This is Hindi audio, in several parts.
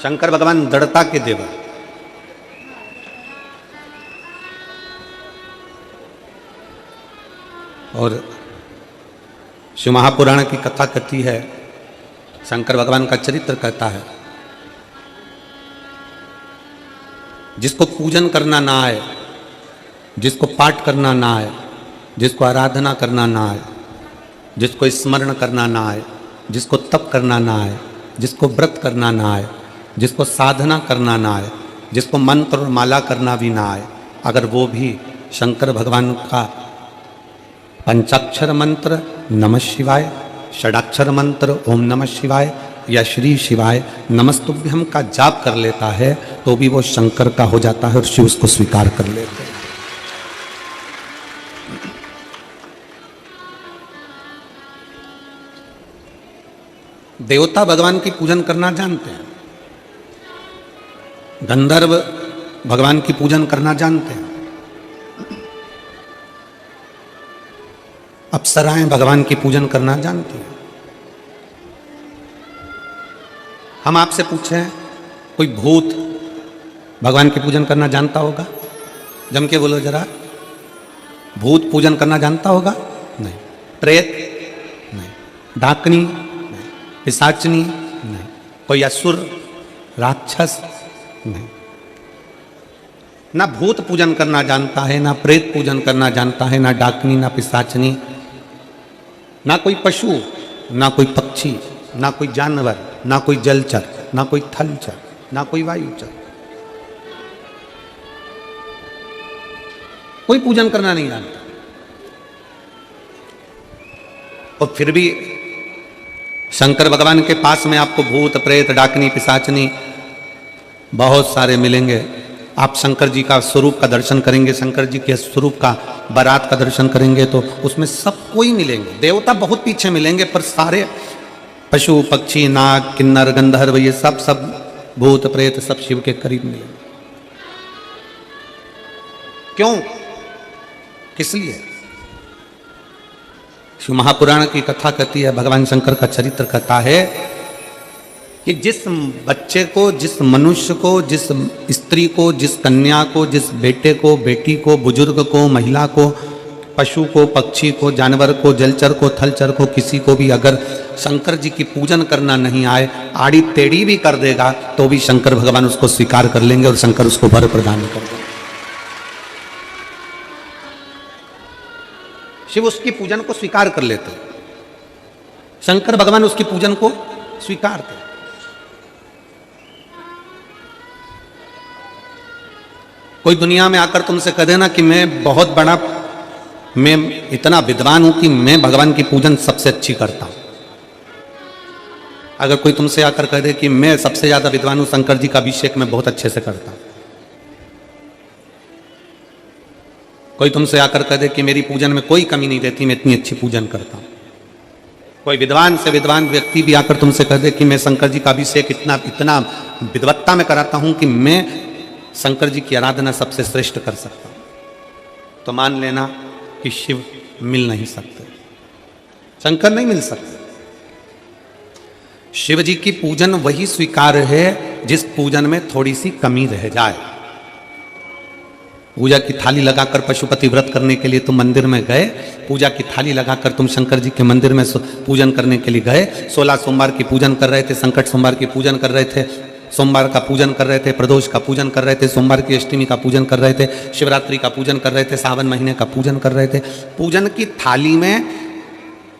शंकर भगवान दृढ़ता के देवर। और शिव महापुराण की कथा कहती है, शंकर भगवान का चरित्र कहता है, जिसको पूजन करना ना आए, जिसको पाठ करना ना आए, जिसको आराधना करना ना आए, जिसको स्मरण करना ना आए, जिसको तप करना ना आए, जिसको व्रत करना ना आए, जिसको साधना करना ना आए, जिसको मंत्र और माला करना भी ना आए, अगर वो भी शंकर भगवान का पंचाक्षर मंत्र नमः शिवाय, षडाक्षर मंत्र ओम नमः शिवाय या श्री शिवाय नमस्तुभ्यम का जाप कर लेता है तो भी वो शंकर का हो जाता है और शिव उसको स्वीकार कर लेते हैं। देवता भगवान की पूजन करना जानते हैं, गंधर्व भगवान की पूजन करना जानते हैं, अप्सराएं भगवान की पूजन करना जानती हैं। हम आपसे पूछें, कोई भूत भगवान की पूजन करना जानता होगा? जम के बोलो जरा, भूत पूजन करना जानता होगा? नहीं। प्रेत? नहीं। डाकनी? नहीं। पिशाचनी? नहीं। कोई असुर राक्षस? नहीं। ना भूत पूजन करना जानता है, ना प्रेत पूजन करना जानता है, ना डाकनी, ना पिशाचनी, ना कोई पशु, ना कोई पक्षी, ना कोई जानवर, ना कोई जलचर, ना कोई थलचर, ना कोई वायुचर। कोई पूजन करना नहीं जानता। और फिर भी शंकर भगवान के पास में आपको भूत प्रेत डाकनी पिशाचनी बहुत सारे मिलेंगे। आप शंकर जी का स्वरूप का दर्शन करेंगे, शंकर जी के स्वरूप का बारात का दर्शन करेंगे तो उसमें सब कोई मिलेंगे। देवता बहुत पीछे मिलेंगे पर सारे पशु पक्षी नाग किन्नर गंधर्व ये सब भूत प्रेत सब शिव के करीब मिलेंगे। क्यों? किस लिए? शिव महापुराण की कथा कहती है, भगवान शंकर का चरित्र कहता है कि जिस बच्चे को, जिस मनुष्य को, जिस स्त्री को, जिस कन्या को, जिस बेटे को, बेटी को, बुजुर्ग को, महिला को, पशु को, पक्षी को, जानवर को, जलचर को, थलचर को, किसी को भी अगर शंकर जी की पूजन करना नहीं आए, आड़ी टेढ़ी भी कर देगा तो भी शंकर भगवान उसको स्वीकार कर लेंगे और शंकर उसको वर प्रदान कर देंगे। शिव उसकी पूजन को स्वीकार कर लेते, शंकर भगवान उसकी पूजन को स्वीकारते। कोई दुनिया में आकर तुमसे कह देना कि मैं बहुत बड़ा, मैं इतना विद्वान हूं कि मैं भगवान की पूजन सबसे अच्छी करता हूं। अगर कोई तुमसे आकर कह दे कि मैं सबसे ज्यादा विद्वान हूं, शंकर जी का अभिषेक मैं बहुत अच्छे से करता हूं। कोई तुमसे आकर कह दे कि मेरी पूजन में कोई कमी नहीं रहती, मैं इतनी अच्छी पूजन करता हूं। कोई विद्वान से विद्वान व्यक्ति भी आकर तुमसे कह दे कि मैं शंकर जी का अभिषेक इतना विद्वत्ता में कराता हूं कि मैं शंकर जी की आराधना सबसे श्रेष्ठ कर सकता हूं, तो मान लेना कि शिव मिल नहीं सकते, शंकर नहीं मिल सकते। शिव जी की पूजन वही स्वीकार है जिस पूजन में थोड़ी सी कमी रह जाए। पूजा की थाली लगाकर पशुपति व्रत करने के लिए तुम मंदिर में गए, पूजा की थाली लगाकर तुम शंकर जी के मंदिर में पूजन करने के लिए गए, 16 सोमवार की पूजन कर रहे थे, संकट सोमवार की पूजन कर रहे थे, सोमवार का पूजन कर रहे थे, प्रदोष का पूजन कर रहे थे, सोमवार की अष्टमी का पूजन कर रहे थे, शिवरात्रि का पूजन कर रहे थे, सावन महीने का पूजन कर रहे थे। पूजन की थाली में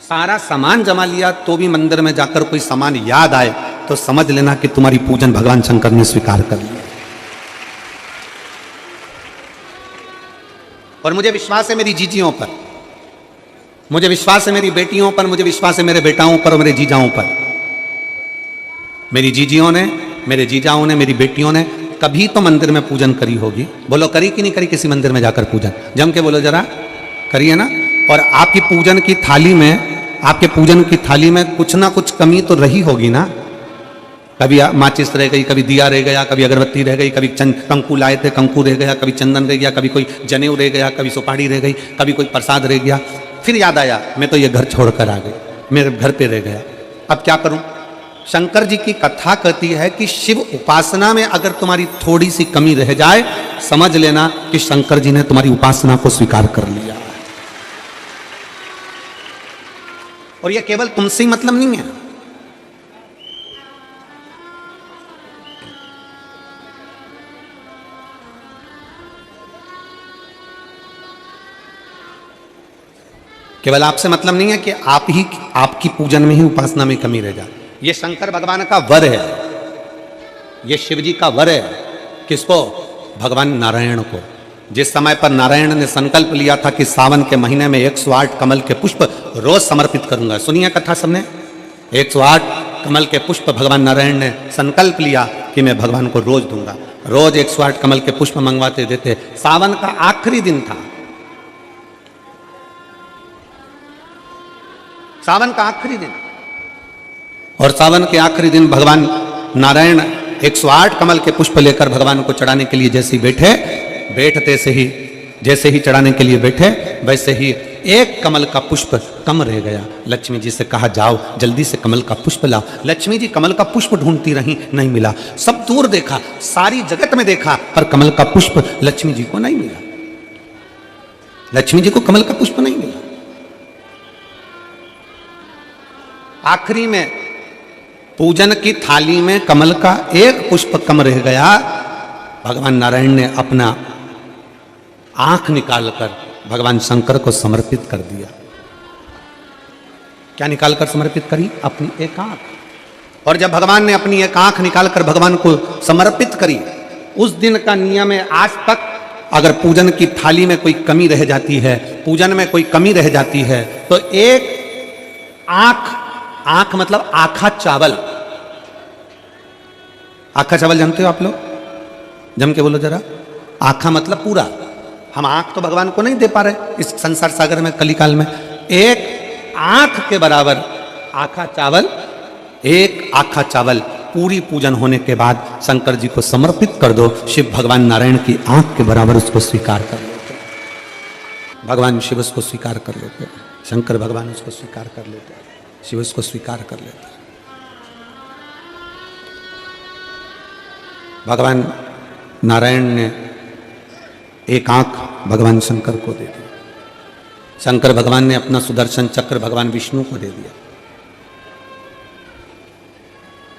सारा सामान जमा लिया तो भी मंदिर में जाकर कोई सामान याद आए तो समझ लेना कि तुम्हारी पूजन भगवान शंकर ने स्वीकार कर लिया। और मुझे विश्वास है मेरी जीजियों पर, मुझे विश्वास है मेरी बेटियों पर, मुझे विश्वास है मेरे बेटाओं पर और मेरे जीजाओं पर। मेरी जीजियों ने, मेरे जीजाओं ने, मेरी बेटियों ने कभी तो मंदिर में पूजन करी होगी। बोलो करी कि नहीं करी किसी मंदिर में जाकर पूजन? जम के बोलो जरा, करिए ना। और आपकी पूजन की थाली में, आपके पूजन की थाली में कुछ ना कुछ कमी तो रही होगी ना। कभी माचिस रह गई, कभी दिया रह गया, कभी अगरबत्ती रह गई, कभी कंकु लाए थे कंकु रह गया, कभी चंदन रह गया, कभी कोई जनेऊ रह गया, कभी सुपारी रह गई, कभी कोई प्रसाद रह गया। फिर याद आया मैं तो ये घर छोड़कर आ गई, मेरे घर पे रह गया, अब क्या करूं? शंकर जी की कथा कहती है कि शिव उपासना में अगर तुम्हारी थोड़ी सी कमी रह जाए, समझ लेना कि शंकर जी ने तुम्हारी उपासना को स्वीकार कर लिया। और यह केवल तुमसे ही मतलब नहीं है, केवल आपसे मतलब नहीं है कि आप ही आपकी पूजन में ही उपासना में कमी रह जाए। ये शंकर भगवान का वर है, ये शिव जी का वर है। किसको? भगवान नारायण को। जिस समय पर नारायण ने संकल्प लिया था कि सावन के महीने में 108 कमल के पुष्प रोज समर्पित करूंगा, सुनिए कथा सबने, 108 कमल के पुष्प भगवान नारायण ने संकल्प लिया कि मैं भगवान को रोज दूंगा। रोज 108 कमल के पुष्प मंगवाते देते। सावन का आखिरी दिन था, सावन का आखिरी दिन, और सावन के आखिरी दिन भगवान नारायण 108 कमल के पुष्प लेकर भगवान को चढ़ाने के लिए जैसे ही बैठते से ही जैसे ही चढ़ाने के लिए बैठे, वैसे ही एक कमल का पुष्प कम रह गया। लक्ष्मी जी से कहा जाओ जल्दी से कमल का पुष्प लाओ। लक्ष्मी जी कमल का पुष्प ढूंढती रही, नहीं मिला। सब दूर देखा, सारी जगत में देखा, पर कमल का पुष्प लक्ष्मी जी को नहीं मिला। लक्ष्मी जी को कमल का पुष्प नहीं मिला। आखिरी में पूजन की थाली में कमल का एक पुष्प कम रह गया। भगवान नारायण ने अपना आंख निकालकर भगवान शंकर को समर्पित कर दिया। क्या निकालकर समर्पित करी? अपनी एक आंख। और जब भगवान ने अपनी एक आंख निकालकर भगवान को समर्पित करी, उस दिन का नियम है आज तक, अगर पूजन की थाली में कोई कमी रह जाती है, पूजन में कोई कमी रह जाती है, तो एक आंख मतलब आखा चावल। आखा चावल जानते हो आप लोग? जम के बोलो जरा। आखा मतलब पूरा। हम आंख तो भगवान को नहीं दे पा रहे इस संसार सागर में, कलिकाल में। एक आंख के बराबर आखा चावल, एक आखा चावल पूरी पूजन होने के बाद शंकर जी को समर्पित कर दो। शिव भगवान नारायण की आंख के बराबर उसको स्वीकार कर लेते, भगवान शिव उसको स्वीकार कर लेते, शंकर भगवान उसको स्वीकार कर लेते, शिव उसको स्वीकार कर लेते। भगवान नारायण ने एक आंख भगवान शंकर को दे दी। शंकर भगवान ने अपना सुदर्शन चक्र भगवान विष्णु को दे दिया।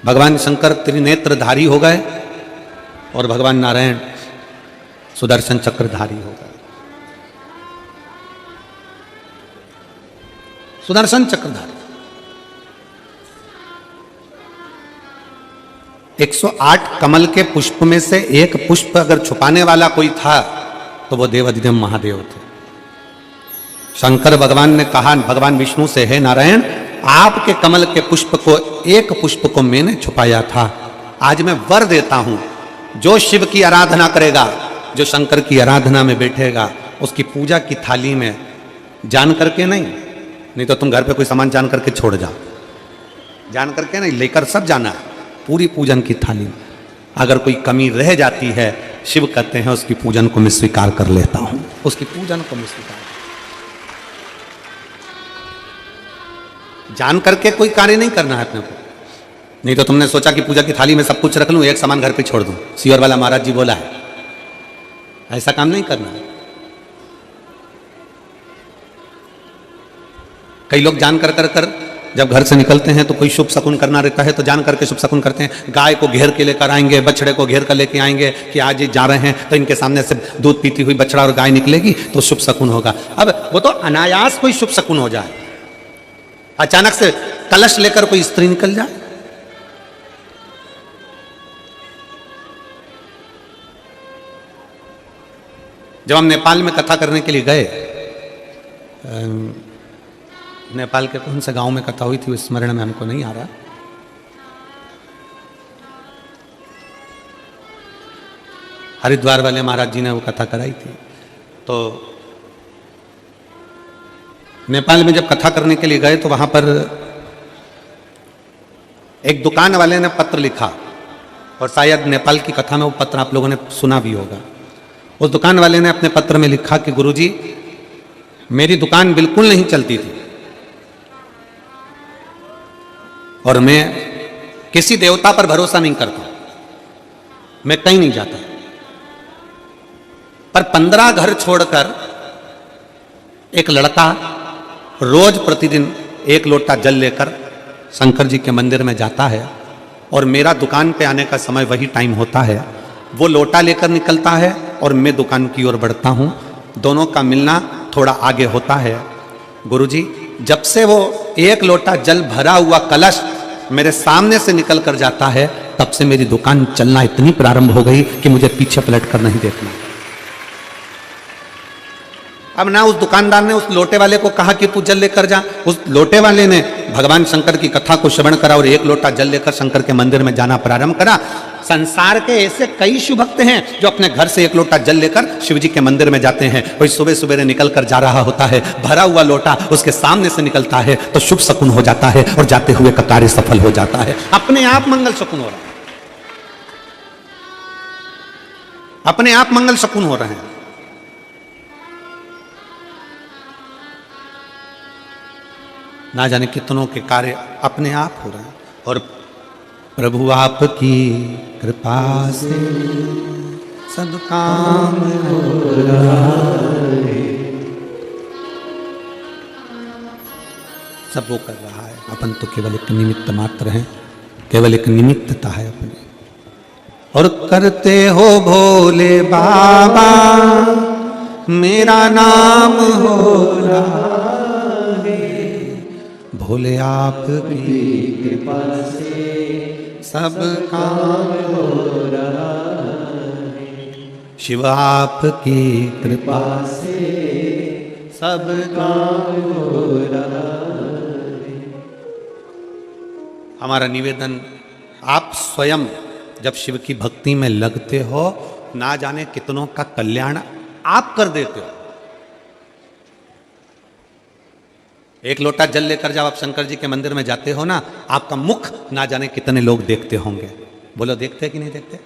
भगवान शंकर त्रिनेत्रधारी हो गए और भगवान नारायण सुदर्शन चक्रधारी हो गए। सुदर्शन चक्रधारी 108 कमल के पुष्प में से एक पुष्प अगर छुपाने वाला कोई था तो वो देवाधिदेव महादेव थे। शंकर भगवान ने कहा भगवान विष्णु से, हे नारायण, आपके कमल के पुष्प को, एक पुष्प को मैंने छुपाया था। आज मैं वर देता हूं, जो शिव की आराधना करेगा, जो शंकर की आराधना में बैठेगा, उसकी पूजा की थाली में जान करके नहीं तो तुम घर पे कोई सामान जान करके छोड़ जाओ, जान करके नहीं, लेकर सब जाना है। पूरी पूजन की थाली में अगर कोई कमी रह जाती है, शिव कहते हैं उसकी पूजन को मैं स्वीकार कर लेता हूं, उसकी पूजन को मैं स्वीकार। जान करके कोई कार्य नहीं करना है अपने को। नहीं तो तुमने सोचा कि पूजा की थाली में सब कुछ रख लूं, एक सामान घर पे छोड़ दूं, सियोर वाला महाराज जी बोला है, ऐसा काम नहीं करना है। कई लोग जान कर जब घर से निकलते हैं तो कोई शुभ शकुन करना रहता है तो जान करके शुभ शकुन करते हैं। गाय को घेर के लेकर आएंगे, बछड़े को घेर कर लेके आएंगे कि आज ये जा रहे हैं तो इनके सामने से दूध पीती हुई बछड़ा और गाय निकलेगी तो शुभ शकुन होगा। अब वो तो अनायास कोई शुभ शकुन हो जाए, अचानक से कलश लेकर कोई स्त्री निकल जाए, जब हम नेपाल में कथा करने के लिए गए, नेपाल के कौन से गांव में कथा हुई थी, स्मरण में हमको नहीं आ रहा, हरिद्वार वाले महाराज जी ने वो कथा कराई थी। तो नेपाल में जब कथा करने के लिए गए तो वहां पर एक दुकान वाले ने पत्र लिखा, और शायद नेपाल की कथा में वो पत्र आप लोगों ने सुना भी होगा। उस दुकान वाले ने अपने पत्र में लिखा कि गुरुजी, मेरी दुकान बिल्कुल नहीं चलती थी और मैं किसी देवता पर भरोसा नहीं करता, मैं कहीं नहीं जाता, पर 15 घर छोड़कर एक लड़का रोज प्रतिदिन 1 लोटा जल लेकर शंकर जी के मंदिर में जाता है और मेरा दुकान पे आने का समय वही टाइम होता है। वो लोटा लेकर निकलता है और मैं दुकान की ओर बढ़ता हूँ, दोनों का मिलना थोड़ा आगे होता है। गुरुजी, जब से वो 1 लोटा जल भरा हुआ कलश मेरे सामने से निकल कर जाता है, तब से मेरी दुकान चलना इतनी प्रारंभ हो गई कि मुझे पीछे पलट कर नहीं देखना। अब ना उस दुकानदार ने उस लोटे वाले को कहा कि तू जल लेकर जा, उस लोटे वाले ने भगवान शंकर की कथा को श्रवण करा और 1 लोटा जल लेकर शंकर के मंदिर में जाना प्रारंभ करा। संसार के ऐसे कई शिव भक्त हैं जो अपने घर से 1 लोटा जल लेकर शिव जी के मंदिर में जाते हैं। कोई सुबह सुबह निकल कर जा रहा होता है, भरा हुआ लोटा उसके सामने से निकलता है तो शुभ शकुन हो जाता है और जाते हुए का कार्य सफल हो जाता है। अपने आप मंगल शकुन हो रहा है, अपने आप मंगल शकुन हो रहे हैं। ना जाने कितनों के कार्य अपने आप हो रहे हैं। और प्रभु आपकी कृपा से सब काम हो रहा है, सब वो कर रहा है, अपन तो केवल एक निमित्त मात्र हैं, केवल एक निमित्तता है अपनी। और करते हो भोले बाबा मेरा नाम हो रहा, भोले आपकी कृपा से सब काम हो रहा है, शिव आपकी कृपा से सब काम हो रहा है। हमारा निवेदन, आप स्वयं जब शिव की भक्ति में लगते हो, ना जाने कितनों का कल्याण आप कर देते हो। 1 लोटा जल लेकर जब आप शंकर जी के मंदिर में जाते हो ना, आपका मुख ना जाने कितने लोग देखते होंगे। बोलो, देखते कि नहीं देखते?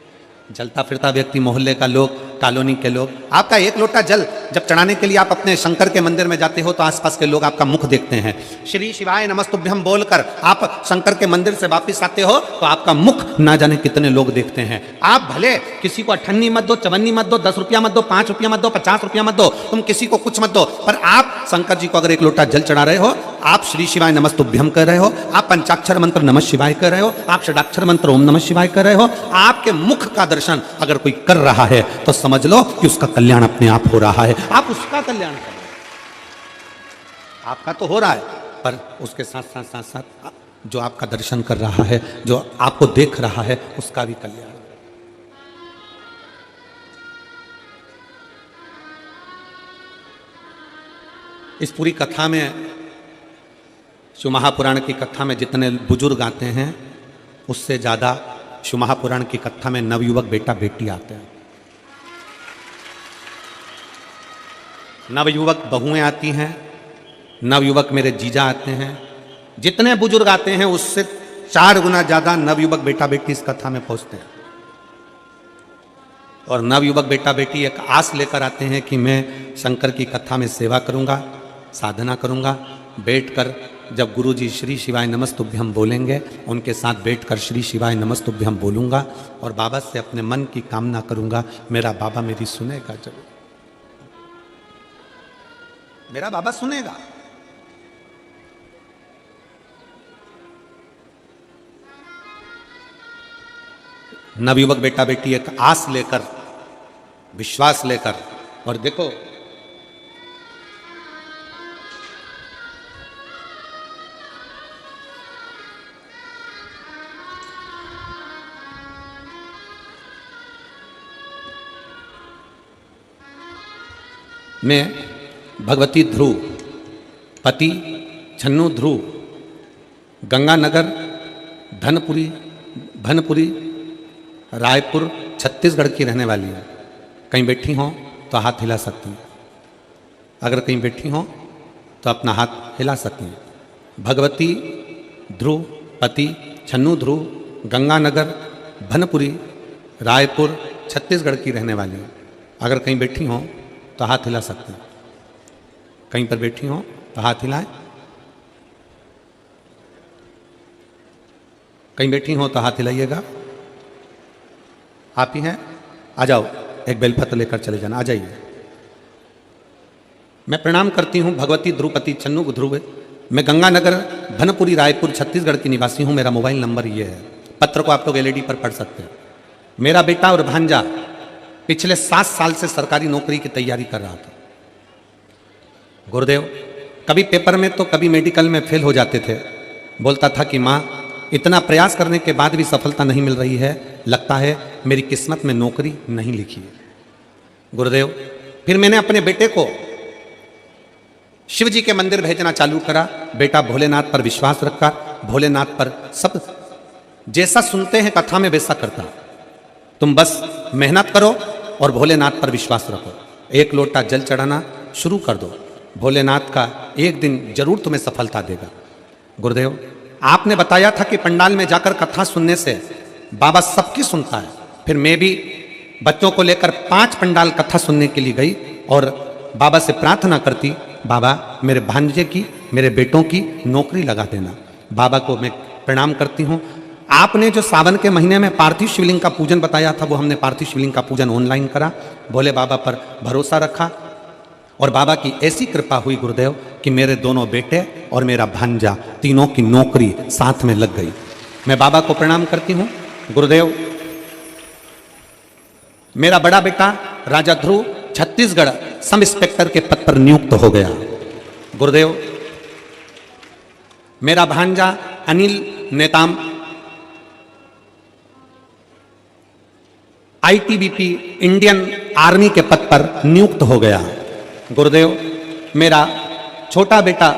जलता फिरता व्यक्ति, मोहल्ले का लोग, कॉलोनी के लोग, आपका 1 लोटा जल जब चढ़ाने के लिए आप अपने शंकर के मंदिर में जाते हो तो आसपास के लोग आपका मुख देखते हैं। श्री शिवाय नमस्तुभ्यम बोलकर आप शंकर के मंदिर से वापस आते हो तो आपका मुख ना जाने कितने लोग देखते हैं। आप भले किसी को 58 मत दो, 54 मत दो, 10 रुपया मत दो, 5 रुपया मत दो, 50 रुपया मत दो, तुम किसी को कुछ मत दो, पर आप शंकर जी को अगर 1 लोटा जल चढ़ा रहे हो, आप श्री शिवाय नमस्तुभ्यम कर रहे हो, आप पंचाक्षर मंत्र नमः शिवाय कर रहे हो, आप षडाक्षर मंत्र ओम नमः शिवाय कर रहे हो, आपके मुख का दर्शन अगर कोई कर रहा है तो समझ लो कि उसका कल्याण अपने आप हो रहा है। आप उसका कल्याण कर रहे हो, आपका तो हो रहा है, पर उसके साथ साथ साथ साथ जो आपका दर्शन कर रहा है, जो आपको देख रहा है, उसका भी कल्याण। इस पूरी कथा में, शिव महापुराण की कथा में जितने बुजुर्ग आते हैं, उससे ज्यादा शिव महापुराण की कथा में नवयुवक बेटा बेटी आते हैं। नवयुवक बहुएं आती हैं, नवयुवक मेरे जीजा आते हैं। जितने बुजुर्ग आते हैं उससे 4 गुना ज्यादा नवयुवक बेटा बेटी इस कथा में पहुंचते हैं। और नवयुवक बेटा बेटी एक आस लेकर आते हैं कि मैं शंकर की कथा में सेवा करूंगा, साधना करूंगा, बैठकर जब गुरुजी श्री शिवाय नमस्तुभ्यम बोलेंगे, उनके साथ बैठकर श्री शिवाय नमस्तुभ्यम बोलूंगा और बाबा से अपने मन की कामना करूंगा। मेरा बाबा मेरी सुनेगा जरूर, मेरा बाबा सुनेगा। नवयुवक बेटा बेटी एक आस लेकर, विश्वास लेकर, और देखो मैं भगवती ध्रुव, पति छन्नू ध्रुव, गंगानगर, भनपुरी, रायपुर, छत्तीसगढ़ की रहने वाली है। कहीं बैठी हो तो हाथ हिला सकती हैं, अगर कहीं बैठी हो तो अपना हाथ हिला सकती हैं। भगवती ध्रुव, पति छन्नू ध्रुव, गंगानगर, भनपुरी, रायपुर, छत्तीसगढ़ की रहने वाली है। अगर कहीं बैठी हो तो हाथ हिला सकते हैं, कहीं पर बैठी हो तो हाथ हिलाएं। कहीं बैठी हो तो हाथ हिलाइएगा। आप ही हैं, आ जाओ, एक बेलपत्र लेकर चले जाना, आ जाइए। मैं प्रणाम करती हूँ भगवती द्रुपति चन्नू ध्रुव। मैं गंगानगर भनपुरी रायपुर छत्तीसगढ़ की निवासी हूँ। मेरा मोबाइल नंबर ये है। पत्र को आप लोग एलईडी पर पढ़ सकते हैं। मेरा बेटा और भांजा पिछले 7 साल से सरकारी नौकरी की तैयारी कर रहा था। गुरुदेव, कभी पेपर में तो कभी मेडिकल में फेल हो जाते थे। बोलता था कि माँ, इतना प्रयास करने के बाद भी सफलता नहीं मिल रही है, लगता है मेरी किस्मत में नौकरी नहीं लिखी है। गुरुदेव, फिर मैंने अपने बेटे को शिव जी के मंदिर भेजना चालू करा। बेटा भोलेनाथ पर विश्वास रखा, भोलेनाथ पर सब जैसा सुनते हैं कथा में वैसा करता। तुम बस मेहनत करो और भोलेनाथ पर विश्वास रखो। एक लोटा जल चढ़ाना शुरू कर दो, भोलेनाथ का एक दिन जरूर तुम्हें सफलता देगा। गुरुदेव, आपने बताया था कि पंडाल में जाकर कथा सुनने से बाबा सबकी सुनता है। फिर मैं भी बच्चों को लेकर 5 पंडाल कथा सुनने के लिए गई और बाबा से प्रार्थना करती, बाबा मेरे भांजे की, मेरे बेटों की नौकरी लगा देना। बाबा को मैं प्रणाम करती हूँ। आपने जो सावन के महीने में पार्थिव शिवलिंग का पूजन बताया था, वो हमने पार्थिव शिवलिंग का पूजन ऑनलाइन करा। भोले बाबा पर भरोसा रखा और बाबा की ऐसी कृपा हुई गुरुदेव कि मेरे दोनों बेटे और मेरा भांजा तीनों की नौकरी साथ में लग गई। मैं बाबा को प्रणाम करती हूँ। गुरुदेव, मेरा बड़ा बेटा राजा ध्रुव छत्तीसगढ़ सब इंस्पेक्टर के पद पर नियुक्त हो गया। गुरुदेव, मेरा भांजा Anil Netam ITBP Indian army के पद पर नियुक्त हो गया। गुरुदेव, मेरा छोटा बेटा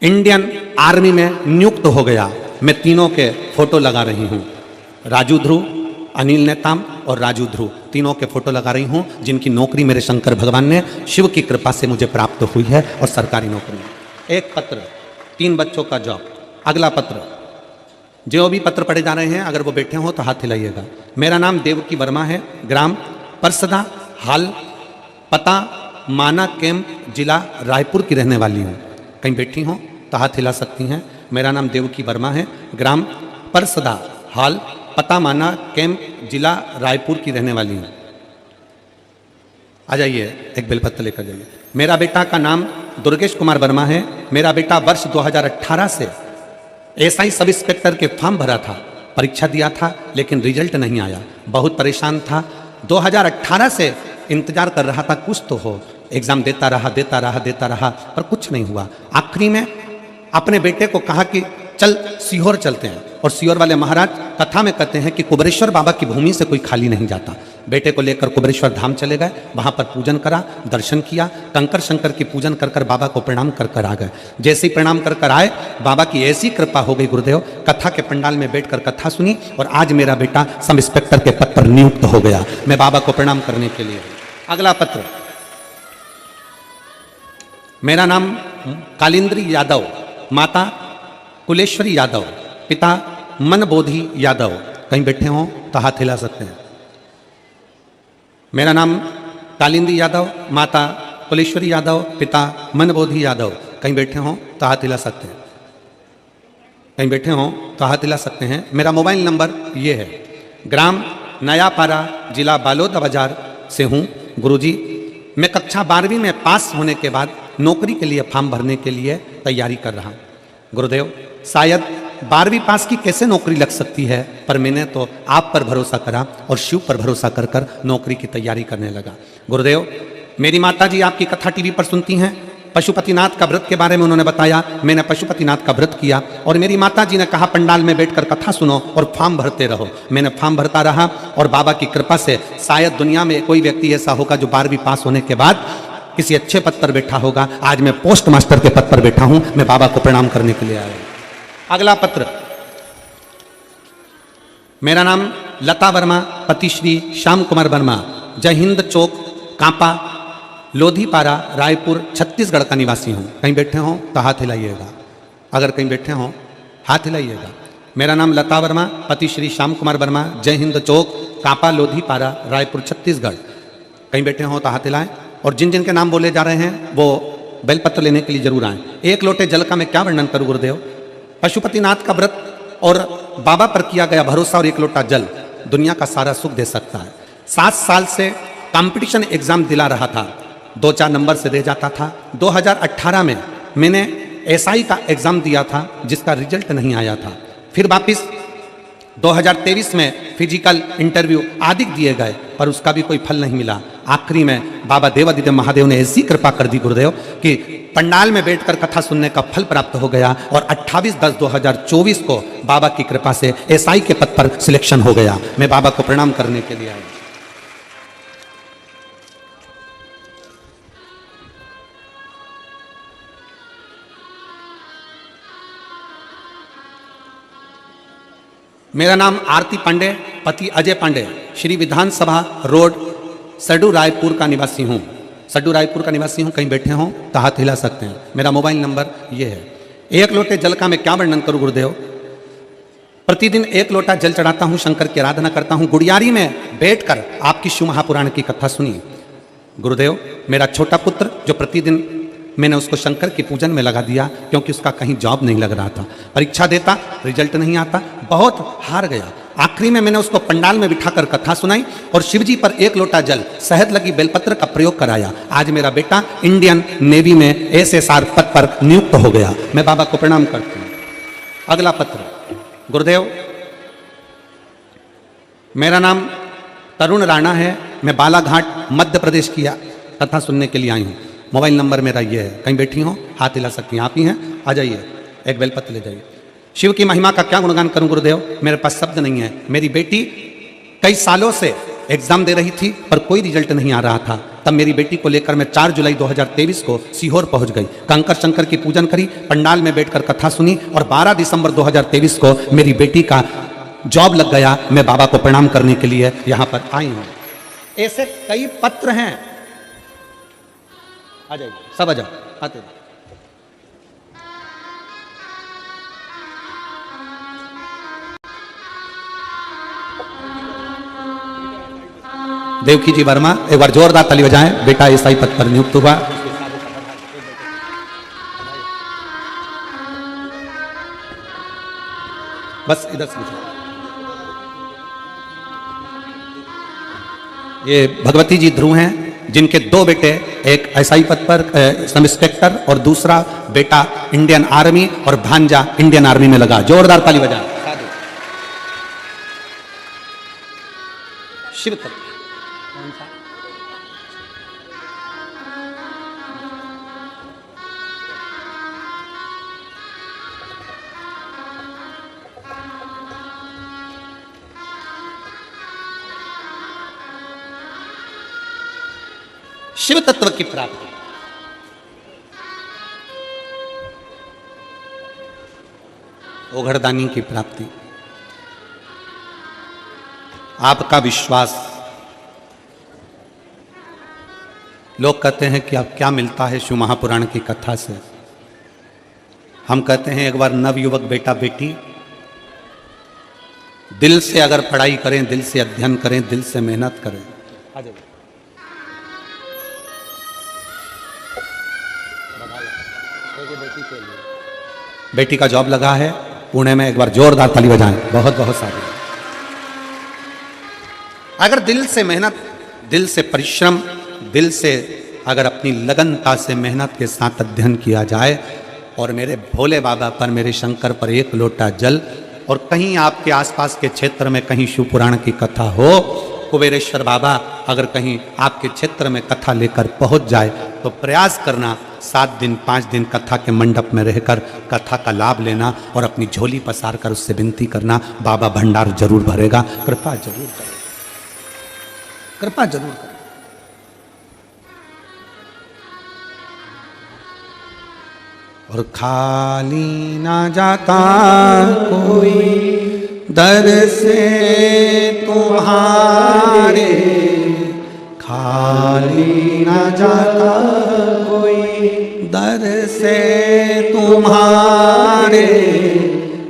इंडियन आर्मी में नियुक्त हो गया। मैं तीनों के फोटो लगा रही हूं। राजू ध्रुव, अनिल नेताम और राजू ध्रुव तीनों के फोटो लगा रही हूं, जिनकी नौकरी मेरे शंकर भगवान ने शिव की कृपा से मुझे प्राप्त हुई है और सरकारी नौकरी। एक पत्र, 3 बच्चों का जॉब। अगला पत्र, जो भी पत्र पढ़े जा रहे हैं अगर वो बैठे हो तो हाथ हिलाइएगा। मेरा नाम देवकी वर्मा है, ग्राम परसदा, हाल पता माना कैंप, जिला रायपुर की रहने वाली हूँ। कहीं बैठी हो तो हाथ हिला सकती हैं। मेरा नाम देवकी वर्मा है, ग्राम परसदा, हाल पता माना कैंप, जिला रायपुर की रहने वाली हूँ। आ जाइए, एक बेलपत्र लेकर जाइए। मेरा बेटा का नाम दुर्गेश कुमार वर्मा है। मेरा बेटा वर्ष 2018 से एसआई सब इंस्पेक्टर के फॉर्म भरा था, परीक्षा दिया था लेकिन रिजल्ट नहीं आया। बहुत परेशान था। 2018 से इंतजार कर रहा था कुछ तो हो। एग्जाम देता रहा पर कुछ नहीं हुआ। आखिरी में अपने बेटे को कहा कि चल सीहोर चलते हैं, और सीहोर वाले महाराज कथा में कहते हैं कि कुबरेश्वर बाबा की भूमि से कोई खाली नहीं जाता। बेटे को लेकर कुबरेश्वर धाम चले गए, वहां पर पूजन करा, दर्शन किया, कंकर शंकर की पूजन कर कर बाबा को प्रणाम कर कर आ गए। जैसे ही प्रणाम कर कर आए, बाबा की ऐसी कृपा हो गई गुरुदेव, कथा के पंडाल में बैठकर कथा सुनी और आज मेरा बेटा सब इंस्पेक्टर के पद पर नियुक्त हो गया। मैं बाबा को प्रणाम करने के लिए। अगला पत्र, मेरा नाम कालिंद्री यादव, माता कुलेश्वरी यादव, पिता मनबोधि यादव। कहीं बैठे हों तो हाथ हिला सकते हैं। मेरा नाम कालिंदी यादव, माता कुलेश्वरी यादव, पिता मनबोधि यादव। कहीं बैठे हों तो हाथ हिला सकते हैं। कहीं बैठे हों तो हाथ हिला सकते हैं। मेरा मोबाइल नंबर ये है। ग्राम नयापारा, जिला बालोद बाजार से हूँ। गुरुजी, मैं कक्षा 12वीं में पास होने के बाद नौकरी के लिए फॉर्म भरने के लिए तैयारी कर रहा हूँ। गुरुदेव, शायद 12वीं पास की कैसे नौकरी लग सकती है, पर मैंने तो आप पर भरोसा करा और शिव पर भरोसा कर कर नौकरी की तैयारी करने लगा। गुरुदेव, मेरी माता जी आपकी कथा टीवी पर सुनती हैं। पशुपतिनाथ का व्रत के बारे में उन्होंने बताया। मैंने पशुपतिनाथ का व्रत किया और मेरी माता जी ने कहा पंडाल में बैठकर कथा सुनो और फॉर्म भरते रहो। मैंने फॉर्म भरता रहा और बाबा की कृपा से शायद दुनिया में कोई व्यक्ति ऐसा होगा जो 12वीं पास होने के बाद किसी अच्छे पद पर बैठा होगा। आज मैं पोस्ट मास्टर के पद पर बैठा हूं। मैं बाबा को प्रणाम करने के लिए आया हूं। अगला पत्र, मेरा नाम लता वर्मा, पति श्री श्याम कुमार वर्मा, जय हिंद चौक, कांपा, लोधीपारा, रायपुर, छत्तीसगढ़ का निवासी हूँ। कहीं बैठे हों तो हाथ हिलाइएगा। अगर कहीं बैठे हों हाथ हिलाइएगा। मेरा नाम लता वर्मा, पति श्री श्याम कुमार वर्मा, जय हिंद चौक, कांपा, लोधीपारा, रायपुर, छत्तीसगढ़। कहीं बैठे हों तो हाथ हिलाएं। और जिन जिन के नाम बोले जा रहे हैं वो बेलपत्र लेने के लिए जरूर आएं। एक लोटे जल का मैं क्या वर्णन करूं गुरुदेव। पशुपतिनाथ का व्रत और बाबा पर किया गया भरोसा और एक लोटा जल दुनिया का सारा सुख दे सकता है। 7 साल से कंपटीशन एग्जाम दिला रहा था, 2-4 नंबर से दे जाता था। 2018 में मैंने एसआई का एग्जाम दिया था जिसका रिजल्ट नहीं आया था। फिर वापिस 2023 में फिजिकल इंटरव्यू आदि दिए गए पर उसका भी कोई फल नहीं मिला। आखिरी में बाबा देवादिदेव महादेव ने ऐसी कृपा कर दी गुरुदेव कि पंडाल में बैठकर कथा सुनने का फल प्राप्त हो गया और 28/10/2024 को बाबा की कृपा से एसआई के पद पर सिलेक्शन हो गया। मैं बाबा को प्रणाम करने के लिए आया। मेरा नाम आरती पांडे, पति अजय पांडे, श्री विधानसभा रोड, सड्डू रायपुर का निवासी हूँ। सड्डू रायपुर का निवासी हूँ, कहीं बैठे हों तो हाथ हिला सकते हैं। मेरा मोबाइल नंबर ये है। एक लोटे जल का मैं क्या वर्णन करूँ गुरुदेव। प्रतिदिन 1 लोटा जल चढ़ाता हूँ, शंकर की आराधना करता हूँ। गुड़ियारी में बैठकर आपकी शिव महापुराण की कथा सुनी गुरुदेव। मेरा छोटा पुत्र जो प्रतिदिन मैंने उसको शंकर के पूजन में लगा दिया क्योंकि उसका कहीं जॉब नहीं लग रहा था। परीक्षा देता, रिजल्ट नहीं आता, बहुत हार गया। आखिरी में मैंने उसको पंडाल में बिठाकर कथा सुनाई और शिवजी पर 1 लोटा जल, शहद लगी बेलपत्र का प्रयोग कराया। आज मेरा बेटा इंडियन नेवी में SSR पद पर नियुक्त हो गया। मैं बाबा को प्रणाम करती हूँ। अगला पत्र गुरुदेव, मेरा नाम तरुण राणा है, मैं बालाघाट मध्य प्रदेश की कथा सुनने के लिए आई हूँ। मोबाइल नंबर मेरा ये है, कहीं बैठी हो हाथ हिला सकती हैं। आप ही हैं, आ जाइए, एक बेलपत्र ले जाइए। शिव की महिमा का क्या गुणगान करूं गुरुदेव, मेरे पास शब्द नहीं है। मेरी बेटी कई सालों से एग्जाम दे रही थी पर कोई रिजल्ट नहीं आ रहा था। तब मेरी बेटी को लेकर मैं 4 जुलाई 2023 को सीहोर पहुंच गई। कंकर शंकर की पूजन करी, पंडाल में बैठकर कथा सुनी और 12 दिसंबर 2023 को मेरी बेटी का जॉब लग गया। मैं बाबा को प्रणाम करने के लिए यहाँ पर आई हूँ। ऐसे कई पत्र हैं, आ जाइए, सब आ जाओ, आते हैं। देवकी जी वर्मा, एक बार जोरदार ताली बजाएं। बेटा एसआई पद पर नियुक्त हुआ। बस इधर से ये भगवती जी ध्रुव हैं जिनके 2 बेटे, एक एसआई पद पर सब इंस्पेक्टर और दूसरा बेटा इंडियन आर्मी और भांजा इंडियन आर्मी में लगा। जोरदार ताली बजा। शिव तत्व शिव तत्व की प्राप्ति। ओघड़दानी की प्राप्ति। आपका विश्वास। लोग कहते हैं कि अब क्या मिलता है शिव महापुराण की कथा से। हम कहते हैं एक बार नवयुवक बेटा बेटी दिल से अगर पढ़ाई करें, दिल से अध्ययन करें, दिल से मेहनत करें। बेटी का जॉब लगा है पुणे में, एक बार जोरदार ताली बजाएं। बहुत बहुत सारी। अगर दिल से मेहनत, दिल से परिश्रम, दिल से अगर अपनी लगनता से मेहनत के साथ अध्ययन किया जाए और मेरे भोले बाबा पर, मेरे शंकर पर 1 लोटा जल, और कहीं आपके आसपास के क्षेत्र में कहीं शिव पुराण की कथा हो, कुबेरेश्वर बाबा अगर कहीं आपके क्षेत्र में कथा लेकर पहुंच जाए तो प्रयास करना 7 दिन 5 दिन कथा के मंडप में रहकर कथा का लाभ लेना और अपनी झोली पसार कर उससे विनती करना, बाबा भंडार जरूर भरेगा। कृपा जरूर करें, कृपा जरूर करें। और खाली ना जाता कोई दर से तुम्हारे, खाली ना जाता कोई दर से तुम्हारे,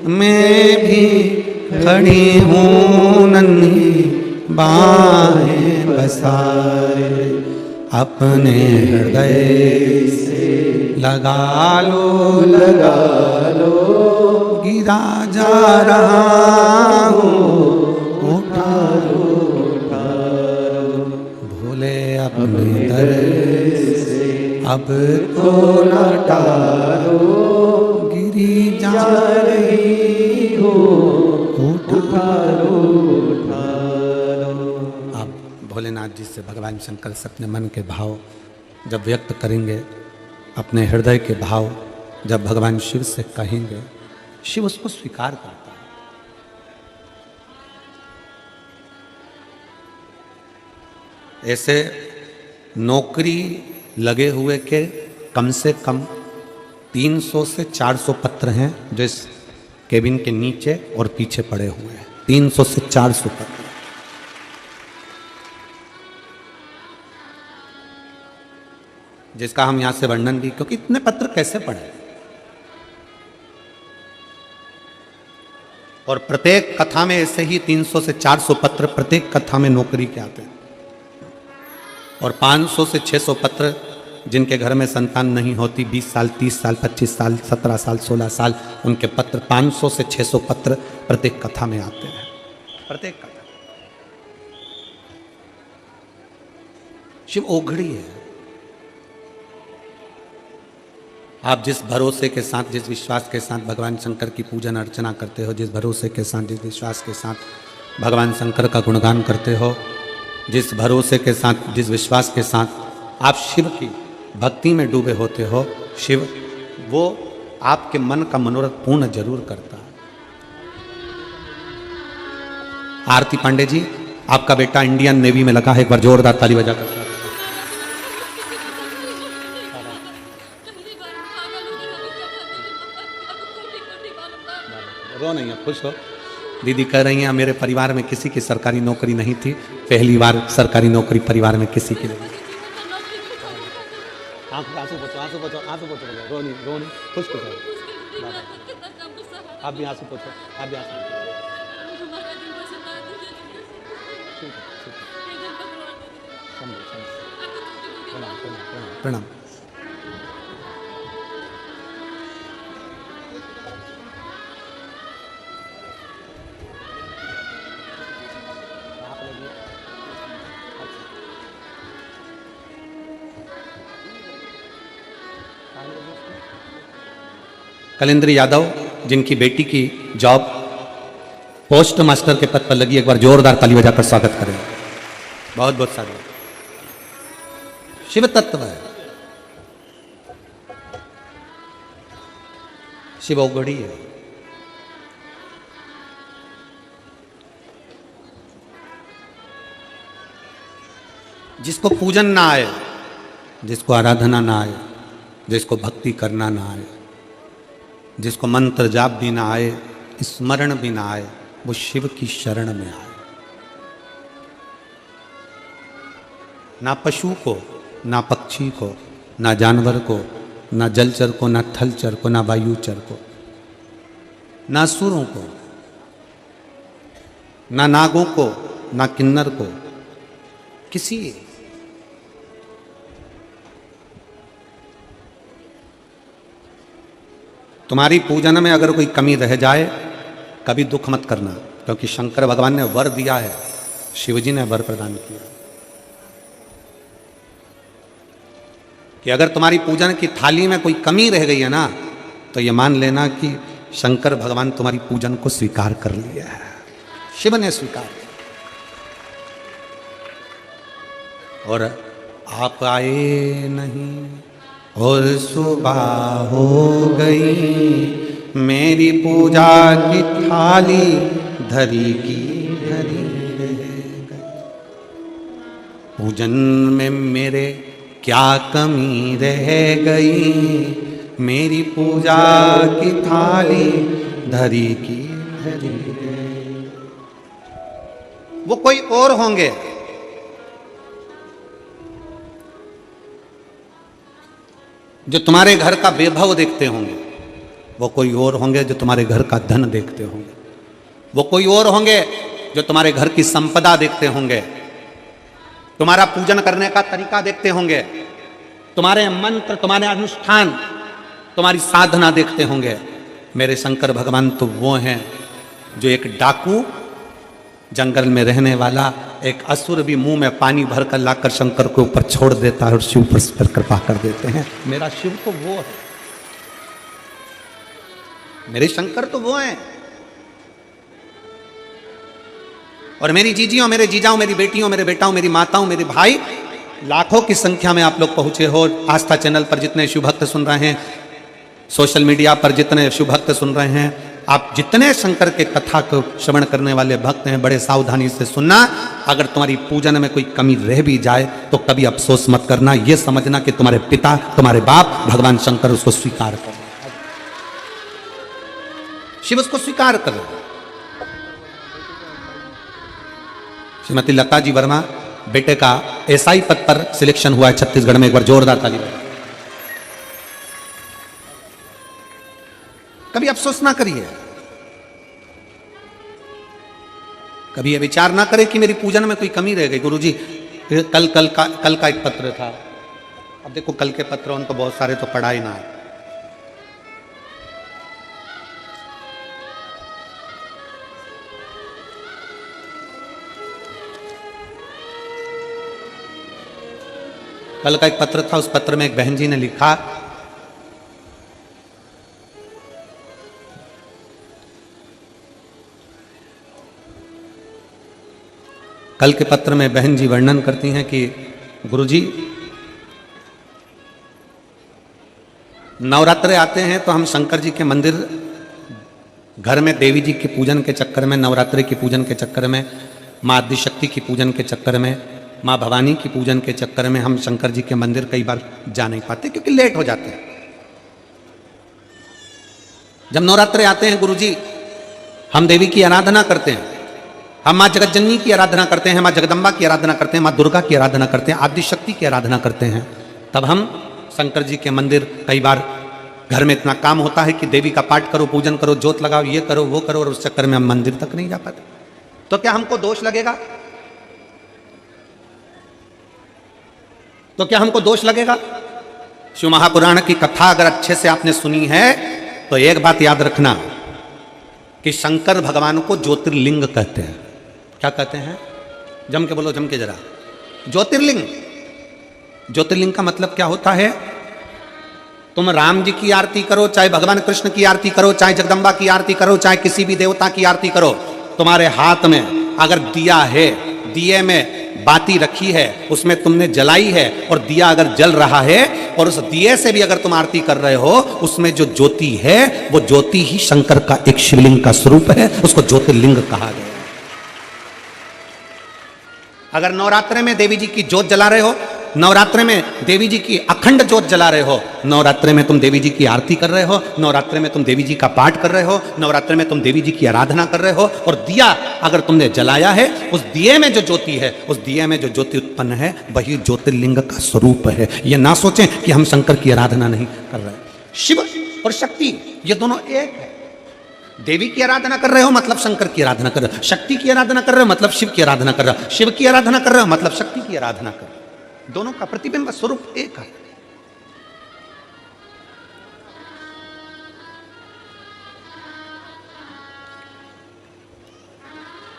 मैं भी खड़ी हूँ नन्ही बाहें बसाए, अपने हृदय से लगा लो, लगा लो, गिरा उठा जा रहा हूँ, उठा लो भोले अपने दर से अब तो न टालो, गिरी जा रही हो, उठा लो। आप भोलेनाथ जी से भगवान शंकर से अपने मन के भाव जब व्यक्त करेंगे, अपने हृदय के भाव जब भगवान शिव से कहेंगे, शिव उसको स्वीकार करता है। ऐसे नौकरी लगे हुए के कम से कम 300 से 400 पत्र हैं जो इस केबिन के नीचे और पीछे पड़े हुए हैं। 300 से 400 पत्र, जिसका हम यहां से वर्णन भी, क्योंकि इतने पत्र कैसे पढ़े। और प्रत्येक कथा में ऐसे ही 300 से 400 पत्र प्रत्येक कथा में नौकरी के आते हैं। और 500 से 600 पत्र जिनके घर में संतान नहीं होती, 20 साल 30 साल 25 साल 17 साल 16 साल, उनके पत्र 500 से 600 पत्र प्रत्येक कथा में आते हैं। प्रत्येक कथा शिव ओघड़ी है। आप जिस भरोसे के साथ, जिस विश्वास के साथ भगवान शंकर की पूजन अर्चना करते हो, जिस भरोसे के साथ, जिस विश्वास के साथ भगवान शंकर का गुणगान करते हो, जिस भरोसे के साथ, जिस विश्वास के साथ आप शिव की भक्ति में डूबे होते हो, शिव वो आपके मन का मनोरथ पूर्ण जरूर करता है। आरती पांडे जी, आपका बेटा इंडियन नेवी में लगा है, एक बार जोरदार ताली बजा कर। रो नहीं है, खुश हो। दीदी कह रही हैं मेरे परिवार में किसी की सरकारी नौकरी नहीं थी, पहली बार सरकारी नौकरी परिवार में किसी की नहीं। आंसू पोछो, आंसू पोछो, आंसू पोछो, रो नहीं, रो नहीं, खुश खुश हो। आप भी आंसू पोछो, आप भी आंसू पोछो। प्रणाम प्रणाम। कलेंद्र यादव, जिनकी बेटी की जॉब पोस्ट मास्टर के पद पर लगी, एक बार जोरदार ताली बजाकर स्वागत करें। बहुत बहुत स्वागत। शिव तत्व है, शिव ओघड़ी है। जिसको पूजन ना आए, जिसको आराधना ना आए, जिसको भक्ति करना ना आए, जिसको मंत्र जाप भी ना आए, स्मरण भी ना आए, वो शिव की शरण में आए। ना पशु को, ना पक्षी को, ना जानवर को, ना जलचर को, ना थलचर को, ना वायुचर को, ना असुरों को, ना नागों को, ना किन्नर को, किसी तुम्हारी पूजन में अगर कोई कमी रह जाए, कभी दुख मत करना, क्योंकि शंकर भगवान ने वर दिया है, शिवजी ने वर प्रदान किया कि अगर तुम्हारी पूजन की थाली में कोई कमी रह गई है ना, तो ये मान लेना कि शंकर भगवान तुम्हारी पूजन को स्वीकार कर लिया है, शिव ने स्वीकार किया। और आप आए नहीं और सुबह हो गई, मेरी पूजा की थाली धरी की धरी रह गई। पूजन में मेरे क्या कमी रह गई, मेरी पूजा की थाली धरी की धरी रह गई। वो कोई और होंगे, जो तुम्हारे घर का वैभव देखते होंगे, वो कोई और होंगे जो तुम्हारे घर का धन देखते होंगे, वो कोई और होंगे जो तुम्हारे घर की संपदा देखते होंगे, तुम्हारा पूजन करने का तरीका देखते होंगे, तुम्हारे मंत्र, तुम्हारे अनुष्ठान, तुम्हारी साधना देखते होंगे। मेरे शंकर भगवान तो वो हैं जो एक डाकू जंगल में रहने वाला एक असुर भी मुंह में पानी भरकर लाकर शंकर के ऊपर छोड़ देता है और शिव पर कृपा कर देते हैं। मेरा शिव तो वो है, मेरे शंकर तो वो हैं। और मेरी जीजियों, मेरे जीजाओं, मेरी बेटियों, मेरे बेटाओं, मेरी माताओं, मेरे भाई, लाखों की संख्या में आप लोग पहुंचे हो। आस्था चैनल पर जितने शिव भक्त सुन रहे हैं, सोशल मीडिया पर जितने शिव भक्त सुन रहे हैं, आप जितने शंकर के कथा को श्रवण करने वाले भक्त हैं, बड़े सावधानी से सुनना। अगर तुम्हारी पूजन में कोई कमी रह भी जाए तो कभी अफसोस मत करना, यह समझना कि तुम्हारे पिता, तुम्हारे बाप भगवान शंकर उसको स्वीकार कर, शिव उसको स्वीकार कर। श्रीमती लता जी वर्मा बेटे का एसआई पद पर सिलेक्शन हुआ है छत्तीसगढ़ में, एक बार जोरदार ताली बजाइए। कभी अफसोस ना करिए, कभी ये विचार ना करें कि मेरी पूजन में कोई कमी रह गई। गुरुजी कल का एक पत्र था, अब देखो कल के पत्र उनको बहुत सारे तो पढ़ा ही ना है। कल का एक पत्र था, उस पत्र में एक बहन जी ने लिखा, कल के पत्र में बहन जी वर्णन करती हैं कि गुरुजी नवरात्रे आते हैं तो हम शंकर जी के मंदिर, घर में देवी जी के पूजन के चक्कर में, नवरात्रि के पूजन के चक्कर में, माँ आदिशक्ति की पूजन के चक्कर में, माँ भवानी की पूजन के चक्कर में हम शंकर जी के मंदिर कई बार जा नहीं पाते क्योंकि लेट हो जाते हैं। जब नवरात्रे आते हैं गुरुजी, हम देवी की आराधना करते हैं, हम माँ जगतजननी की आराधना करते हैं, माँ जगदम्बा की आराधना करते हैं, माँ दुर्गा की आराधना करते हैं, आदिशक्ति की आराधना करते हैं। तब हम शंकर जी के मंदिर, कई बार घर में इतना काम होता है कि देवी का पाठ करो, पूजन करो, जोत लगाओ, ये करो वो करो, और उस चक्कर में हम मंदिर तक नहीं जा पाते। तो क्या हमको दोष लगेगा? तो क्या हमको दोष लगेगा? शिव महापुराण की कथा अगर अच्छे से आपने सुनी है तो एक बात याद रखना कि शंकर भगवान को ज्योतिर्लिंग कहते हैं। क्या कहते हैं? जम के बोलो, जम के जरा। ज्योतिर्लिंग, ज्योतिर्लिंग का मतलब क्या होता है? तुम राम जी की आरती करो, चाहे भगवान कृष्ण की आरती करो, चाहे जगदम्बा की आरती करो, चाहे किसी भी देवता की आरती करो, तुम्हारे हाथ में अगर दिया है, दिए में बाती रखी है, उसमें तुमने जलाई है और दिया अगर जल रहा है और उस दिए से भी अगर तुम आरती कर रहे हो, उसमें जो ज्योति है वो ज्योति ही शंकर का एक शिवलिंग का स्वरूप है, उसको ज्योतिर्लिंग कहा गया। अगर नवरात्रे में देवी जी की ज्योत जला रहे हो, नवरात्रे में देवी जी की अखंड ज्योत जला रहे हो, नवरात्रे में तुम देवी जी की आरती कर रहे हो, नवरात्रे में तुम देवी जी का पाठ कर रहे हो, नवरात्रे में तुम देवी जी की आराधना कर रहे हो, और दिया अगर तुमने जलाया है, उस दिए में जो ज्योति है, उस दिए में जो ज्योति उत्पन्न है वही ज्योतिर्लिंग का स्वरूप है। ये ना सोचें कि हम शंकर की आराधना नहीं कर रहे। शिव और शक्ति ये दोनों एक है। देवी की आराधना कर रहे हो मतलब शंकर की आराधना कर रहे हो, शक्ति की आराधना कर रहे हो मतलब शिव की आराधना कर रहे हो, शिव की आराधना कर रहे हो मतलब शक्ति की आराधना कर रहे हो। दोनों का प्रतिबिंब स्वरूप एक है।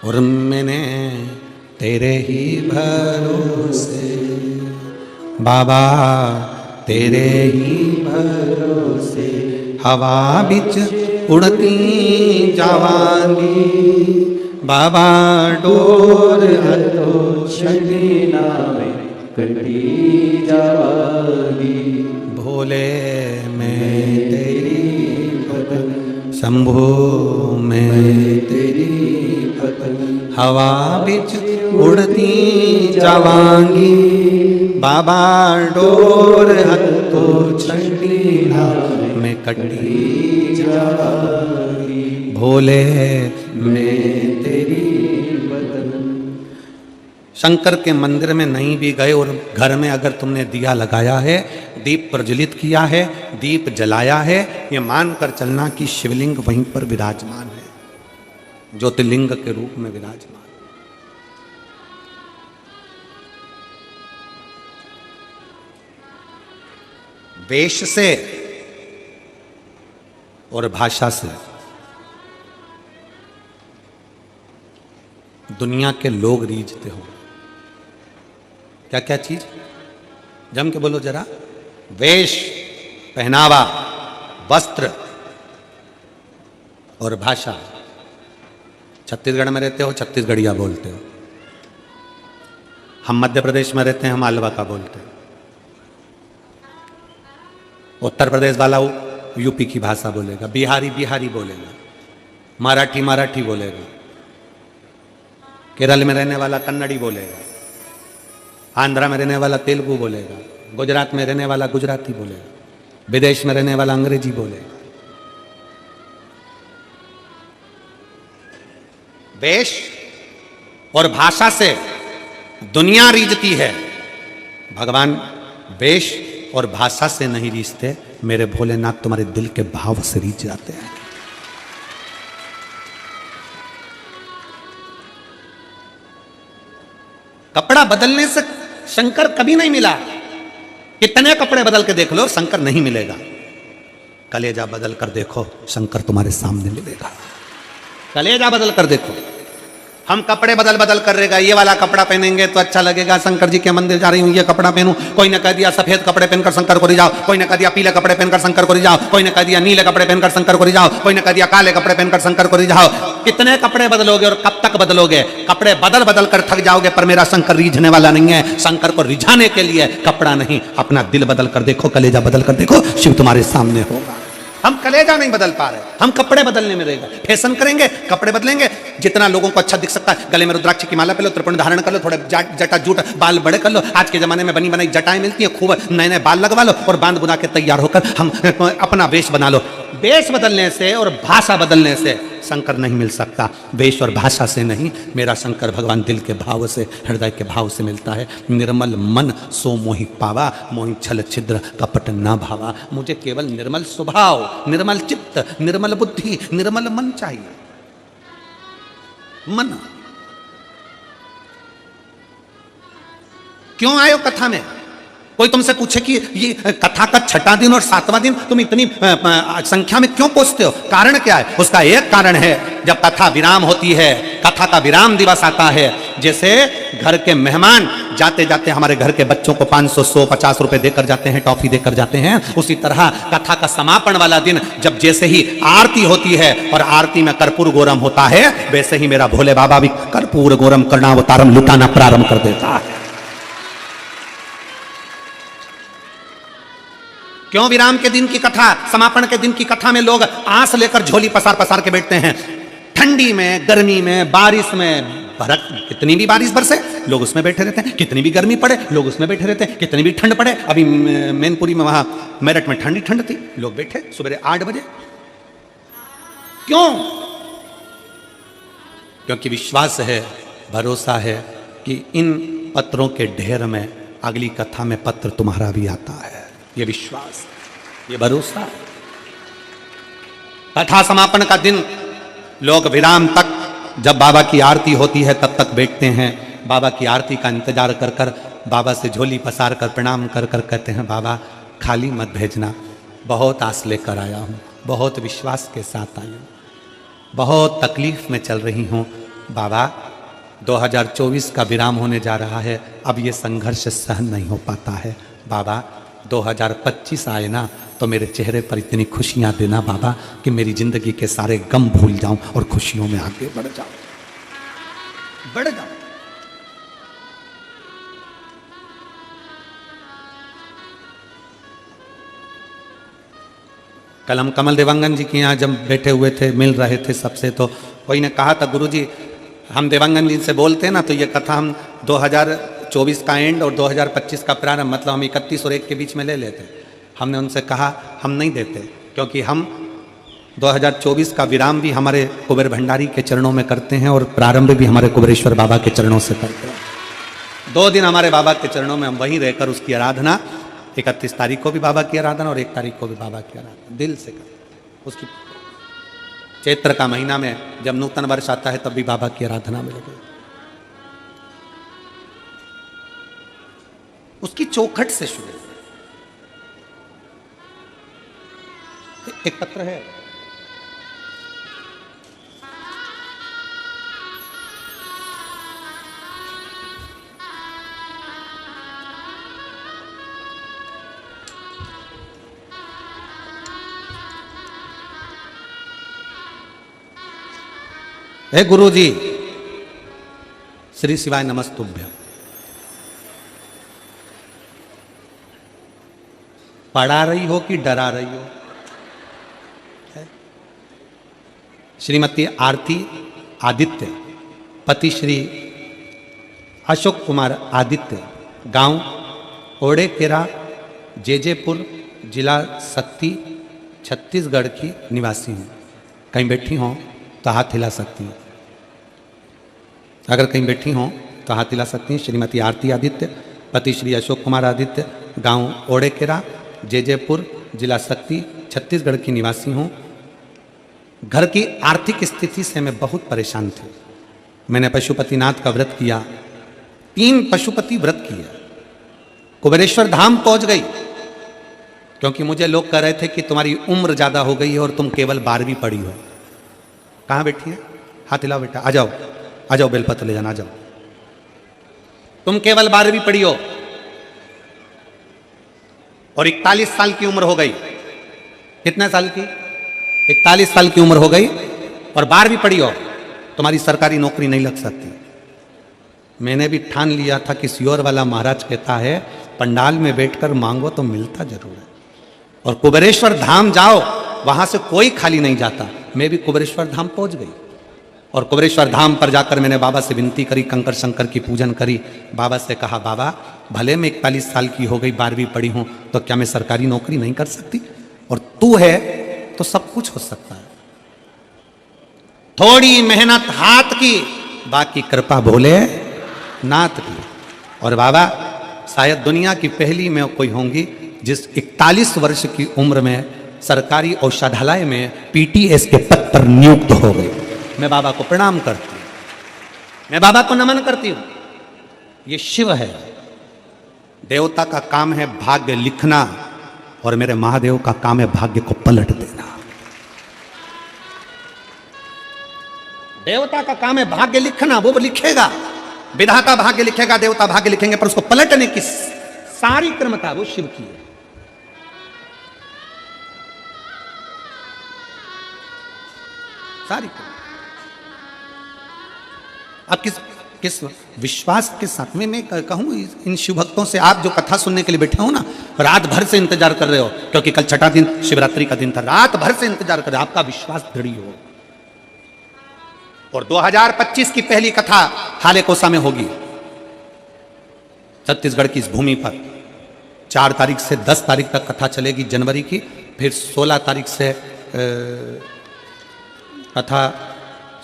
और मैंने तेरे ही भरोसे बाबा, तेरे ही भरोसे हवा बिच उड़ती जावांगी बाबा, डोर हथों छड़ीना में कटी जावांगी। भोले मैं तेरी भगत, शंभो मैं तेरी भगत, हवा बिच उड़ती जावांगी बाबा, डोर हथों छड़ीना में कटी जावांगी। भोले मैं तेरी बदन। शंकर के मंदिर में नहीं भी गए और घर में अगर तुमने दिया लगाया है, दीप प्रज्वलित किया है, दीप जलाया है, ये मानकर चलना कि शिवलिंग वहीं पर विराजमान है, ज्योतिर्लिंग के रूप में विराजमान। वेश से और भाषा से दुनिया के लोग रीझते हो। क्या क्या चीज? जम के बोलो जरा। वेश, पहनावा, वस्त्र और भाषा। छत्तीसगढ़ में रहते हो, छत्तीसगढ़िया बोलते हो। हम मध्य प्रदेश में रहते हैं, हम मालवा का बोलते हैं। उत्तर प्रदेश वाला यूपी की भाषा बोलेगा, बिहारी बिहारी बोलेगा, मराठी मराठी बोलेगा, केरल में रहने वाला कन्नड़ी बोलेगा, आंध्रा में रहने वाला तेलुगु बोलेगा, गुजरात में रहने वाला गुजराती बोलेगा, विदेश में रहने वाला अंग्रेजी बोलेगा। वेश और भाषा से दुनिया रीझती है, भगवान वेश और भाषा से नहीं रीझते। मेरे भोलेनाथ तुम्हारे दिल के भाव से रीझ जाते हैं। कपड़ा बदलने से शंकर कभी नहीं मिला। कितने कपड़े बदल के देख लो, शंकर नहीं मिलेगा। कलेजा बदल कर देखो, शंकर तुम्हारे सामने मिलेगा। कलेजा बदल कर देखो। हम कपड़े बदल बदल कर रहेगा, ये वाला कपड़ा पहनेंगे तो अच्छा लगेगा, शंकर जी के मंदिर जा रही हूं ये कपड़ा पहनूं। कोई ने कह दिया सफेद कपड़े पहनकर शंकर को रिझाओ, कोई ने कह दिया पीले कपड़े पहनकर शंकर को रिझाओ, कोई ने कह दिया नीले कपड़े पहनकर शंकर को रिझाओ, कोई ने कह दिया काले कपड़े पहनकर शंकर को रिझाओ। कितने कपड़े बदलोगे और कब तक बदलोगे? कपड़े बदल बदल कर थक जाओगे, पर मेरा शंकर रीझने वाला नहीं है। शंकर को रिझाने के लिए कपड़ा नहीं, अपना दिल बदल कर देखो, कलेजा बदल कर देखो, शिव तुम्हारे सामने होगा। हम कलेजा नहीं बदल पा रहे, हम कपड़े बदलने में रहेगा। फैशन करेंगे, कपड़े बदलेंगे, जितना लोगों को अच्छा दिख सकता है। गले में रुद्राक्ष की माला पहन लो, त्रिपुंड धारण कर लो, थोड़े जटा जूट बाल बड़े कर लो। आज के जमाने में बनी बनाई जटाएं मिलती हैं, खूब नए नए बाल लगवा लो और बांध बुना के तैयार होकर हम अपना वेश बना लो। वेश बदलने से और भाषा बदलने से शंकर नहीं मिल सकता। वेश और भाषा से नहीं, मेरा शंकर भगवान दिल के भाव से, हृदय के भाव से मिलता है। निर्मल मन सो मोहि पावा, मोहि छल छिद्र कपट ना भावा। मुझे केवल निर्मल स्वभाव, निर्मल चित्त, निर्मल बुद्धि, निर्मल मन चाहिए। मन। क्यों आए हो कथा में? कोई तुमसे पूछे कि ये कथा का 6वां दिन और 7वां दिन तुम इतनी संख्या में क्यों पहुंचते हो? कारण क्या है? उसका एक कारण है, जब कथा विराम होती है, कथा का विराम दिवस आता है। जैसे घर के मेहमान जाते जाते हमारे घर के बच्चों को 500, 100, 50 रुपए देकर जाते हैं, टॉफी देकर जाते हैं, उसी तरह कथा का समापन वाला दिन जब जैसे ही आरती होती है और आरती में कर्पूर गौरम होता है, वैसे ही मेरा भोले बाबा भी कर्पूर गौरम कर्णावतारम लुटाना प्रारंभ कर देता है। क्यों विराम के दिन की कथा, समापन के दिन की कथा में लोग आंस लेकर झोली पसार पसार के बैठते हैं? ठंडी में, गर्मी में, बारिश में, कितनी भी बारिश बरसे लोग उसमें बैठे रहते हैं, कितनी भी गर्मी पड़े लोग उसमें बैठे रहते हैं, कितनी भी ठंड पड़े। अभी मैनपुरी में, वहां मेरठ में ठंडी ठंड थी, लोग बैठे सुबह 8 बजे। क्यों? क्योंकि विश्वास है, भरोसा है कि इन पत्रों के ढेर में अगली कथा में पत्र तुम्हारा भी आता है। ये विश्वास, ये भरोसा। कथा समापन का दिन लोग विराम तक, जब बाबा की आरती होती है तब तक बैठते हैं। बाबा की आरती का इंतजार कर कर, बाबा से झोली पसार कर प्रणाम कर कर कहते हैं, बाबा खाली मत भेजना, बहुत आस लेकर आया हूँ, बहुत विश्वास के साथ आई हूँ, बहुत तकलीफ में चल रही हूँ। बाबा 2024 का विराम होने जा रहा है, अब ये संघर्ष सहन नहीं हो पाता है। बाबा 2025 आए ना तो मेरे चेहरे पर इतनी खुशियां देना बाबा कि मेरी जिंदगी के सारे गम भूल जाऊं और खुशियों में आगे बढ़ जाऊं, बढ़ जाऊं। कल हम कमल देवांगन जी के यहाँ जब बैठे हुए थे, मिल रहे थे सबसे, तो कोई ने कहा था, गुरुजी हम देवांगन जी से बोलते हैं ना तो ये कथा हम 2024 का एंड और 2025 का प्रारंभ, मतलब हम 31 और 1 के बीच में ले लेते। हमने उनसे कहा हम नहीं देते, क्योंकि हम 2024 का विराम भी हमारे कुबेर भंडारी के चरणों में करते हैं और प्रारंभ भी हमारे कुबेरेश्वर बाबा के चरणों से करते हैं। 2 दिन हमारे बाबा के चरणों में हम वहीं रहकर उसकी आराधना, 31 तारीख को भी बाबा की आराधना और 1 तारीख को भी बाबा की आराधना दिल से करते। उसकी चैत्र का महीना में जब नूतन वर्ष आता है तब भी बाबा की आराधना में लगे। उसकी चौखट से शुरू। एक पत्र है हे गुरु जी, श्री शिवाय नमस्तुभ्यम। पढ़ा रही हो कि डरा रही हो? श्रीमती आरती आदित्य, पति श्री अशोक कुमार आदित्य, गांव ओड़ेकेरा, जेजेपुर, जिला सक्ती, छत्तीसगढ़ की निवासी हूँ। कहीं बैठी हों तो हाथ हिला सकती हैं। अगर कहीं बैठी हों तो हाथ हिला सकती हैं। श्रीमती आरती आदित्य, पति श्री अशोक कुमार आदित्य, गांव ओड़ेकेरा, जेजेपुर, जिला सक्ती, छत्तीसगढ़ की निवासी हूँ। घर की आर्थिक स्थिति से मैं बहुत परेशान थी। मैंने पशुपतिनाथ का व्रत किया, 3 पशुपति व्रत किया, कुबेरेश्वर धाम पहुंच गई, क्योंकि मुझे लोग कह रहे थे कि तुम्हारी उम्र ज्यादा हो गई है और तुम केवल 12वीं पढ़ी हो। कहाँ बैठी है? हाथ हिलाओ बेटा, आ जाओ, आ जाओ, बेलपत्र ले जाना, आ जाओ। तुम केवल 12वीं पढ़ी हो और 41 साल की उम्र हो गई। कितने साल की? 41 साल की उम्र हो गई और 12वीं पढ़ी हो, तुम्हारी सरकारी नौकरी नहीं लग सकती। मैंने भी ठान लिया था कि सियोर वाला महाराज कहता है पंडाल में बैठकर मांगो तो मिलता जरूर है, और कुबेरेश्वर धाम जाओ, वहां से कोई खाली नहीं जाता। मैं भी कुबेरेश्वर धाम पहुंच गई और कुबेरेश्वर धाम पर जाकर मैंने बाबा से विनती करी, कंकर शंकर की पूजन करी। बाबा से कहा, बाबा भले मैं 41 साल की हो गई, 12वीं पढ़ी हूं, तो क्या मैं सरकारी नौकरी नहीं कर सकती? और तू है तो सब कुछ हो सकता है। थोड़ी मेहनत हाथ की, बाकी कृपा भोले नाथ की। और बाबा शायद दुनिया की पहली मैं कोई होंगी जिस 41 वर्ष की उम्र में सरकारी औषधालय में पीटीएस के पद पर नियुक्त हो गई। मैं बाबा को प्रणाम करती हूँ, मैं बाबा को नमन करती हूँ। ये शिव है, देवता का काम है भाग्य लिखना, और मेरे महादेव का काम है भाग्य को पलट देना। देवता का काम है भाग्य लिखना, वो लिखेगा, विधाता भाग्य लिखेगा, देवता भाग्य लिखेंगे, पर उसको पलटने की सारी क्रमता वो शिव की है। सारी क्रमता। अब किस विश्वास के साथ में मैं कहूं इन शिव भक्तों से, आप जो कथा सुनने के लिए बैठे हो ना, रात भर से इंतजार कर रहे हो, क्योंकि कल छठा दिन शिवरात्रि का दिन था, रात भर से इंतजार कर रहे हो, आपका विश्वास दृढ़ हो। और 2025 की पहली कथा हालेकोसा में होगी, छत्तीसगढ़ की इस भूमि पर। 4 तारीख से 10 तारीख तक कथा चलेगी जनवरी की, फिर 16 तारीख से कथा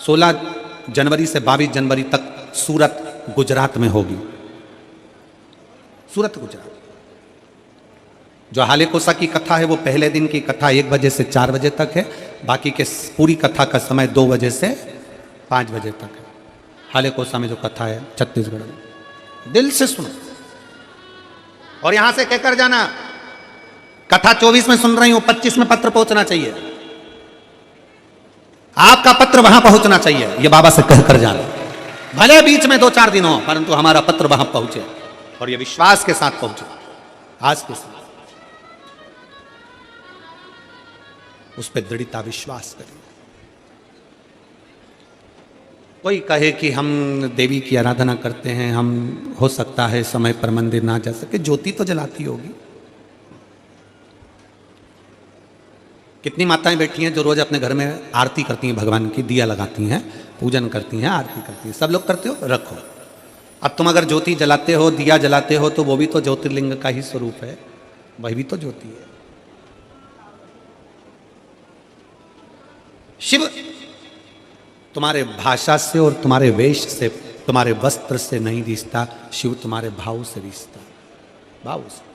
16 जनवरी से 22 जनवरी तक सूरत गुजरात में होगी। सूरत गुजरात। जो हालेकोसा की कथा है वो पहले दिन की कथा 1 बजे से 4 बजे तक है, बाकी के पूरी कथा का समय 2 बजे से 5 बजे तक है। हालेकोसा में जो कथा है छत्तीसगढ़ में, दिल से सुनो और यहां से कहकर जाना, कथा 24 में सुन रही हूं, 25 में पत्र पहुंचना चाहिए, आपका पत्र वहां पहुंचना चाहिए, ये बाबा से कहकर जाना। भले बीच में 2-4 दिन हो, परंतु हमारा पत्र वहां पहुंचे, और ये विश्वास के साथ पहुंचे, आज के साथ उस पर दृढ़ता विश्वास करें। कोई कहे कि हम देवी की आराधना करते हैं, हम हो सकता है समय पर मंदिर ना जा सके, ज्योति तो जलाती होगी। कितनी माताएं बैठी हैं जो रोज अपने घर में आरती करती हैं, भगवान की दिया लगाती हैं, पूजन करती हैं, आरती करती हैं। सब लोग करते हो, रखो। अब तुम अगर ज्योति जलाते हो, दिया जलाते हो, तो वो भी तो ज्योतिर्लिंग का ही स्वरूप है, वही भी तो ज्योति है। शिव तुम्हारे भाषा से और तुम्हारे वेश से, तुम्हारे वस्त्र से नहीं रिश्ता, शिव तुम्हारे भाव से रिश्ता, भाव से।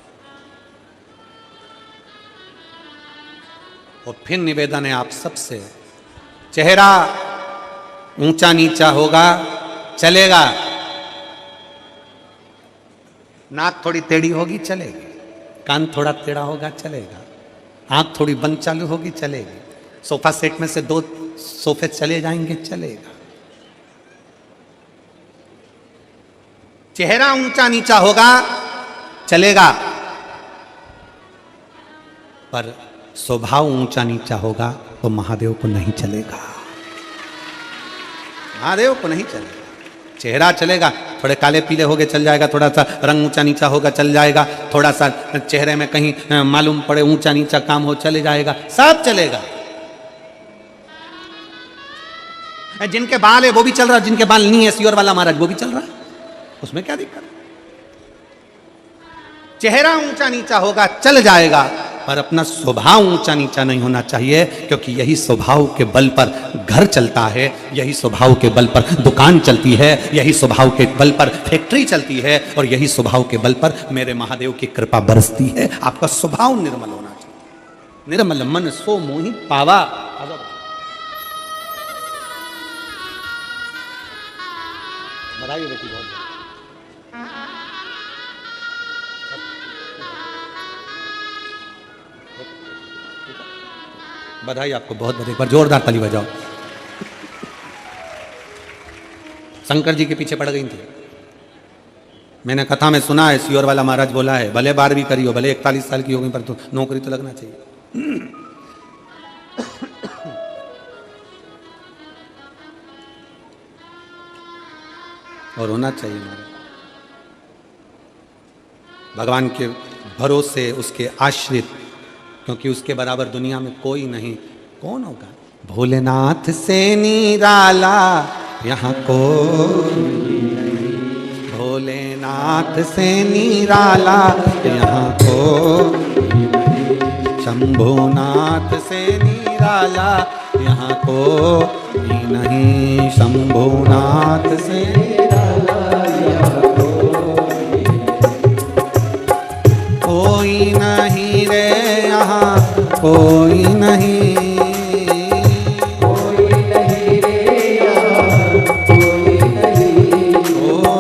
और फिर निवेदन है आप सबसे, चेहरा ऊंचा नीचा होगा चलेगा, नाक थोड़ी टेढ़ी होगी चलेगी, कान थोड़ा टेढ़ा होगा चलेगा, आंख थोड़ी बंद चालू होगी चलेगी, सोफा सेट में से 2 सोफे चले जाएंगे चलेगा। चेहरा ऊंचा नीचा होगा चलेगा, पर स्वभाव ऊंचा नीचा होगा तो महादेव को नहीं चलेगा। महादेव को नहीं चलेगा। चेहरा चलेगा, थोड़े काले पीले होगे चल जाएगा, थोड़ा सा रंग ऊंचा नीचा होगा चल जाएगा, थोड़ा सा चेहरे में कहीं मालूम पड़े ऊंचा नीचा काम हो चले जाएगा, सब चलेगा। जिनके बाल है वो भी चल रहा है, जिनके बाल नहीं है सियोर वाला महाराज वो भी चल रहा है, उसमें क्या दिक्कत? चेहरा ऊंचा नीचा होगा चल जाएगा, पर अपना स्वभाव ऊंचा नीचा नहीं होना चाहिए, क्योंकि यही स्वभाव के बल पर घर चलता है, यही स्वभाव के बल पर दुकान चलती है, यही स्वभाव के बल पर फैक्ट्री चलती है, और यही स्वभाव के बल पर मेरे महादेव की कृपा बरसती है। आपका स्वभाव निर्मल होना चाहिए। निर्मल मन सो मोहि पावा। बताइए बेटी, बहुत बधाई आपको, बहुत बहुत, एक बार जोरदार ताली बजाओ। शंकर जी के पीछे पड़ गई थी। मैंने कथा में सुना है, सियोर वाला महाराज बोला है, भले 12वीं करी हो, भले 41 साल की हो गई, पर तो नौकरी तो लगना चाहिए। और होना चाहिए महाराज। भगवान के भरोसे, उसके आश्रित, क्योंकि उसके बराबर दुनिया में कोई नहीं। कौन होगा? भोलेनाथ से निराला यहाँ कोई नहीं, भोलेनाथ से निराला यहाँ कोई नहीं, शंभुनाथ से निराला यहाँ कोई नहीं, शंभुनाथ से निराला यहाँ कोई नहीं रे, यहाँ कोई नहीं, कोई नहीं रे, यहाँ कोई नहीं, ओ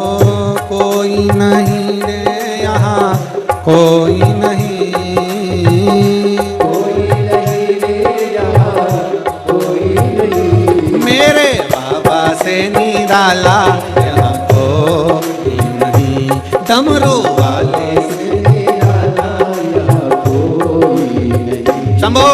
कोई नहीं रे, यहाँ कोई नहीं, कोई नहीं रे, यहाँ कोई नहीं, मेरे बाबा से निराला यहाँ कोई नहीं, डमरू वाले से शंभो।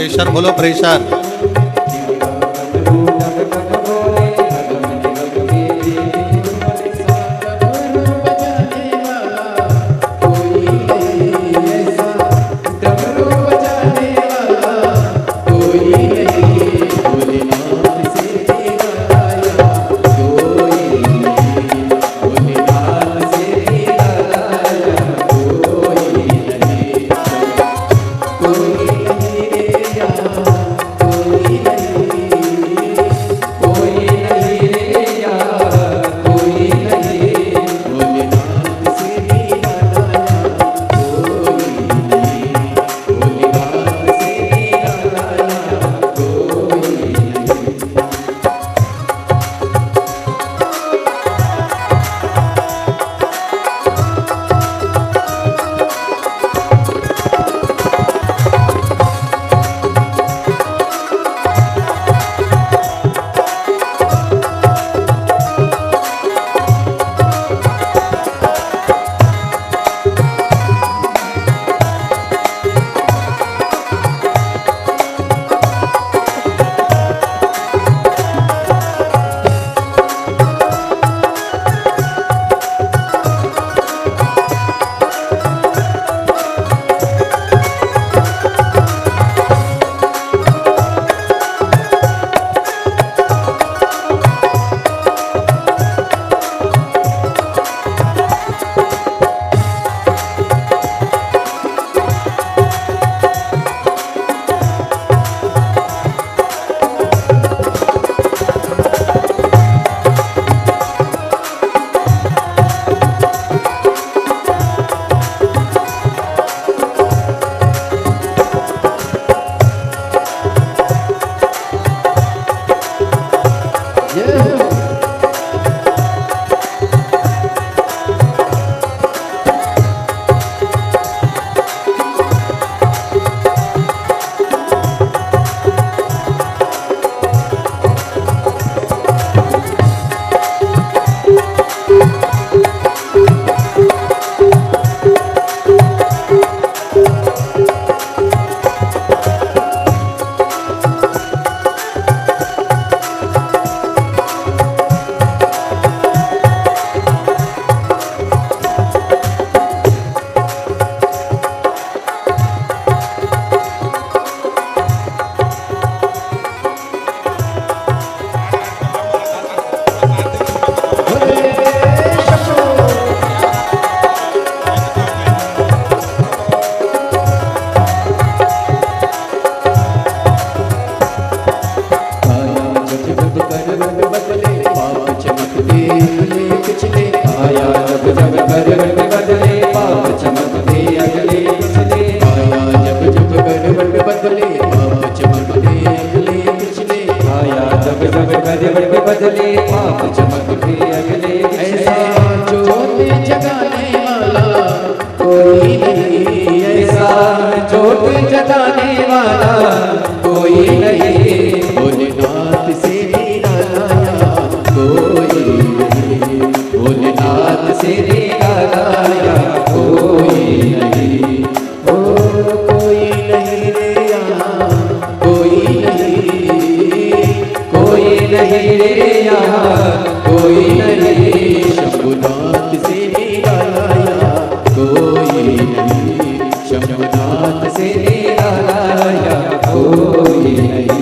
प्रेशर बोलो प्रेशर। बदले पाप चमक भी अगले। ऐसा ज्योत जगाने वाला कोई नहीं, ऐसा ज्योत जगाने वाला कोई नहीं। भोलेनाथ से निरालाया कोई नहीं, भोलेनाथ से निरालाया कोई नहीं। ओ कोई नहीं रे यहाँ, कोई नहीं, कोई नहीं रे यहाँ, कोई नहीं। शंभुनाथ से निरालाया कोई नहीं, शंभुनाथ से निरालाया कोई नहीं।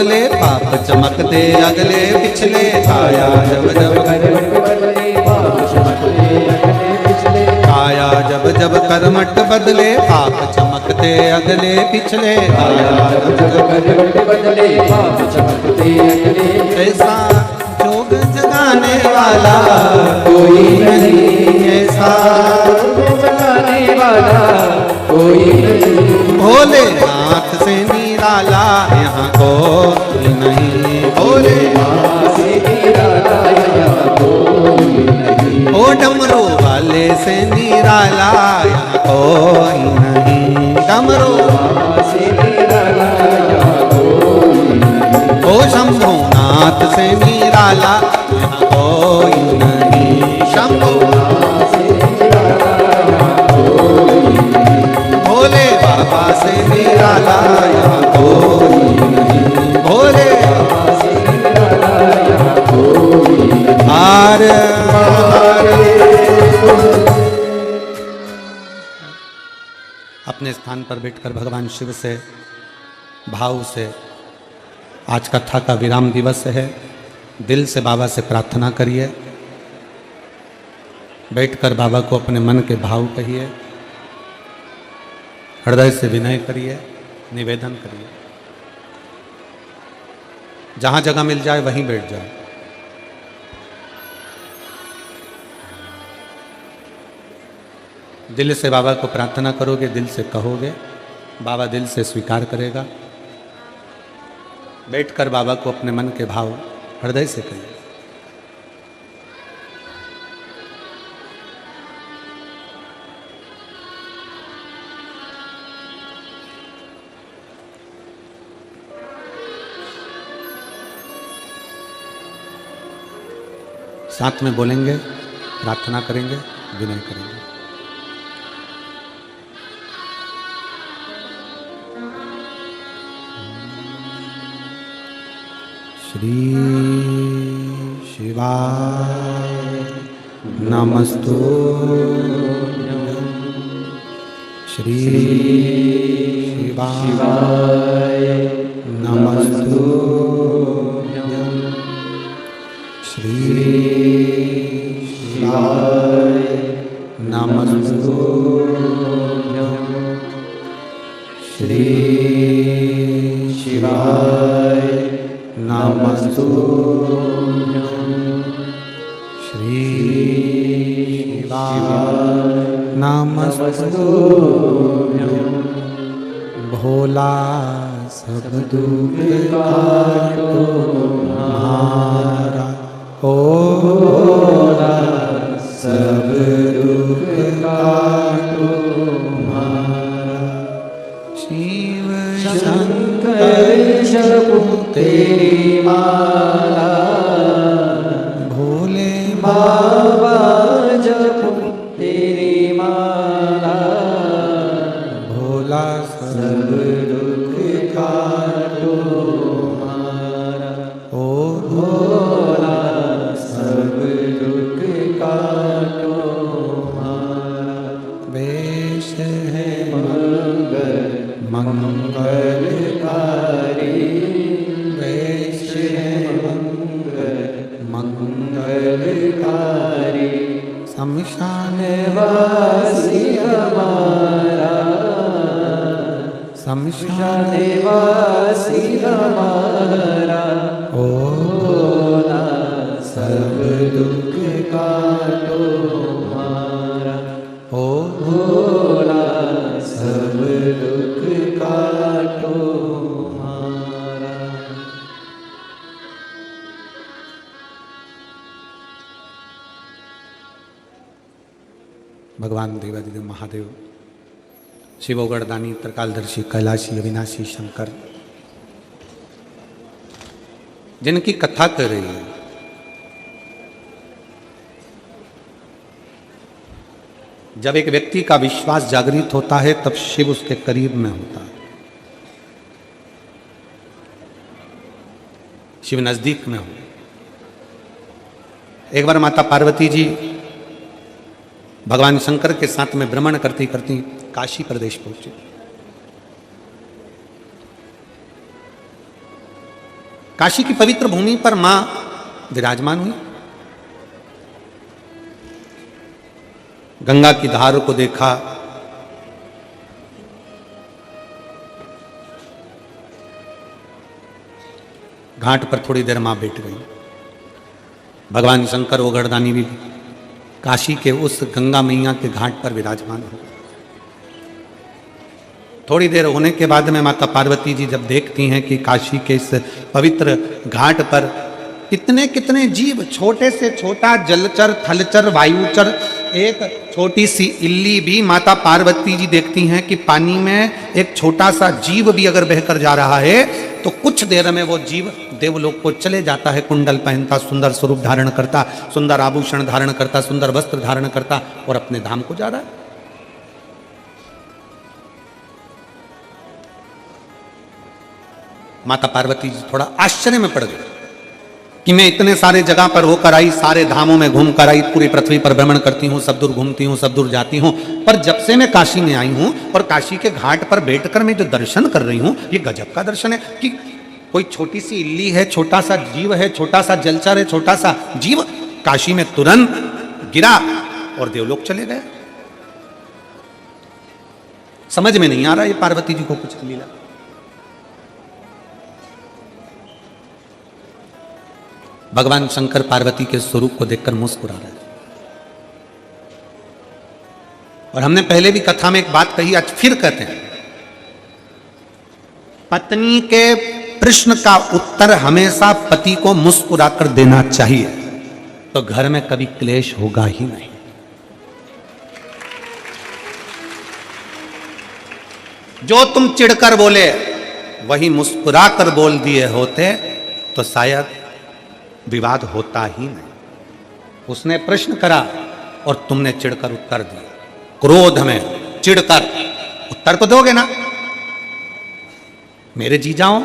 बदले पाप चमकते अगले पिछले काया जब जब करवट बदले पाप चमकते अगले पिछले काया जब जब करवट बदले पाप चमकते अगले पिछले काया जब जब करवट बदले पाप चमकते अगले ऐसा जोग जगाने वाला कोई नहीं ऐसा जगाने वाला कोई नहीं भोलेनाथ से निराला यहाँ कोई नहीं भोलेनाथ से निराला यहाँ कोई नहीं ओ डमरू वाले से निराला यहाँ कोई नहीं डमरू से निराला यहाँ कोई नहीं ओ शंभुनाथ से निराला यहाँ कोई नहीं शंभुनाथ से निराला यहाँ कोई नहीं भोले बाबा से निराला यहाँ कोई नहीं भोले बाबा से निराला यहाँ कोई नहीं हार अपने स्थान पर बैठकर भगवान शिव से भाव से आज कथा का विराम दिवस है, दिल से बाबा से प्रार्थना करिए, बैठकर बाबा को अपने मन के भाव कहिए, हृदय से विनय करिए, निवेदन करिए। जहाँ जगह मिल जाए वहीं बैठ जाए। दिल से बाबा को प्रार्थना करोगे, दिल से कहोगे, बाबा दिल से स्वीकार करेगा। बैठकर बाबा को अपने मन के भाव हृदय से कहिए। साथ में बोलेंगे, प्रार्थना करेंगे, विनय करेंगे। श्री शिवाय नमस्तुभ्यं। श्री शिवाय नमस्तुभ्यं। श्री शिवाय नमस्तुभ्यं। श्री शिवाय नमस्तुभ्यं। श्री शिवाय नमस्तुभ्यं। भोला सब दुख काटो हमारा, ओ भोला सब दुख काटो हमारा। शिव शंकर जपो तेरी माला, भोले बाबा जपो तेरी माला। भोला सब दुख काटो हमारा, ओ भोला सब दुख काटो हमारा। वेश है मंगलकारी, वेश है मंगलकारी। शमशान वासी हमारा, शमशान वासी हमारा। ओ भोला सब दुख काटो हमारा, ओ भोला सब दुख काटो हमारा। भगवान देवादिदेव महादेव, शिवोगढ़दानी, त्रिकालदर्शी, कैलाशी, अविनाशी शंकर, जिनकी कथा कर रही है, जब एक व्यक्ति का विश्वास जागृत होता है तब शिव उसके करीब में होता है, शिव नजदीक में हो। एक बार माता पार्वती जी भगवान शंकर के साथ में भ्रमण करती करती काशी प्रदेश पहुंचे। काशी की पवित्र भूमि पर मां विराजमान हुई, गंगा की धार को देखा, घाट पर थोड़ी देर मां बैठ गई। भगवान शंकर वो गर्दानी भी काशी के उस गंगा मैया के घाट पर विराजमान हो। थोड़ी देर होने के बाद में माता पार्वती जी जब देखती हैं कि काशी के इस पवित्र घाट पर कितने कितने जीव, छोटे से छोटा जलचर, थलचर, वायुचर, एक छोटी सी इल्ली भी, माता पार्वती जी देखती हैं कि पानी में एक छोटा सा जीव भी अगर बहकर जा रहा है तो कुछ देर में वो जीव देवलोक को चले जाता है, कुंडल पहनता, सुंदर स्वरूप धारण करता, सुंदर आभूषण धारण करता, सुंदर वस्त्र धारण करता और अपने धाम को जा रहा है। माता पार्वती जी थोड़ा आश्चर्य में पड़ गई कि मैं इतने सारे जगह पर होकर आई, सारे धामों में घूम कर आई, पूरी पृथ्वी पर भ्रमण करती हूँ, सब दूर घूमती हूँ, सब दूर जाती हूँ, पर जब से मैं काशी में आई हूँ और काशी के घाट पर बैठकर मैं जो दर्शन कर रही हूँ, ये गजब का दर्शन है कि कोई छोटी सी इल्ली है, छोटा सा जीव है, छोटा सा जलचर है, छोटा सा जीव काशी में तुरंत गिरा और देवलोक चले गए। समझ में नहीं आ रहा ये पार्वती जी को कुछ लीला। भगवान शंकर पार्वती के स्वरूप को देखकर मुस्कुरा रहे हैं। और हमने पहले भी कथा में एक बात कही, आज फिर कहते हैं, पत्नी के प्रश्न का उत्तर हमेशा पति को मुस्कुराकर देना चाहिए, तो घर में कभी क्लेश होगा ही नहीं। जो तुम चिढ़कर बोले वही मुस्कुराकर बोल दिए होते तो शायद विवाद होता ही नहीं। उसने प्रश्न करा और तुमने चिढ़कर उत्तर दिया, क्रोध में चिढ़कर उत्तर तो दोगे ना। मेरे जीजाओं,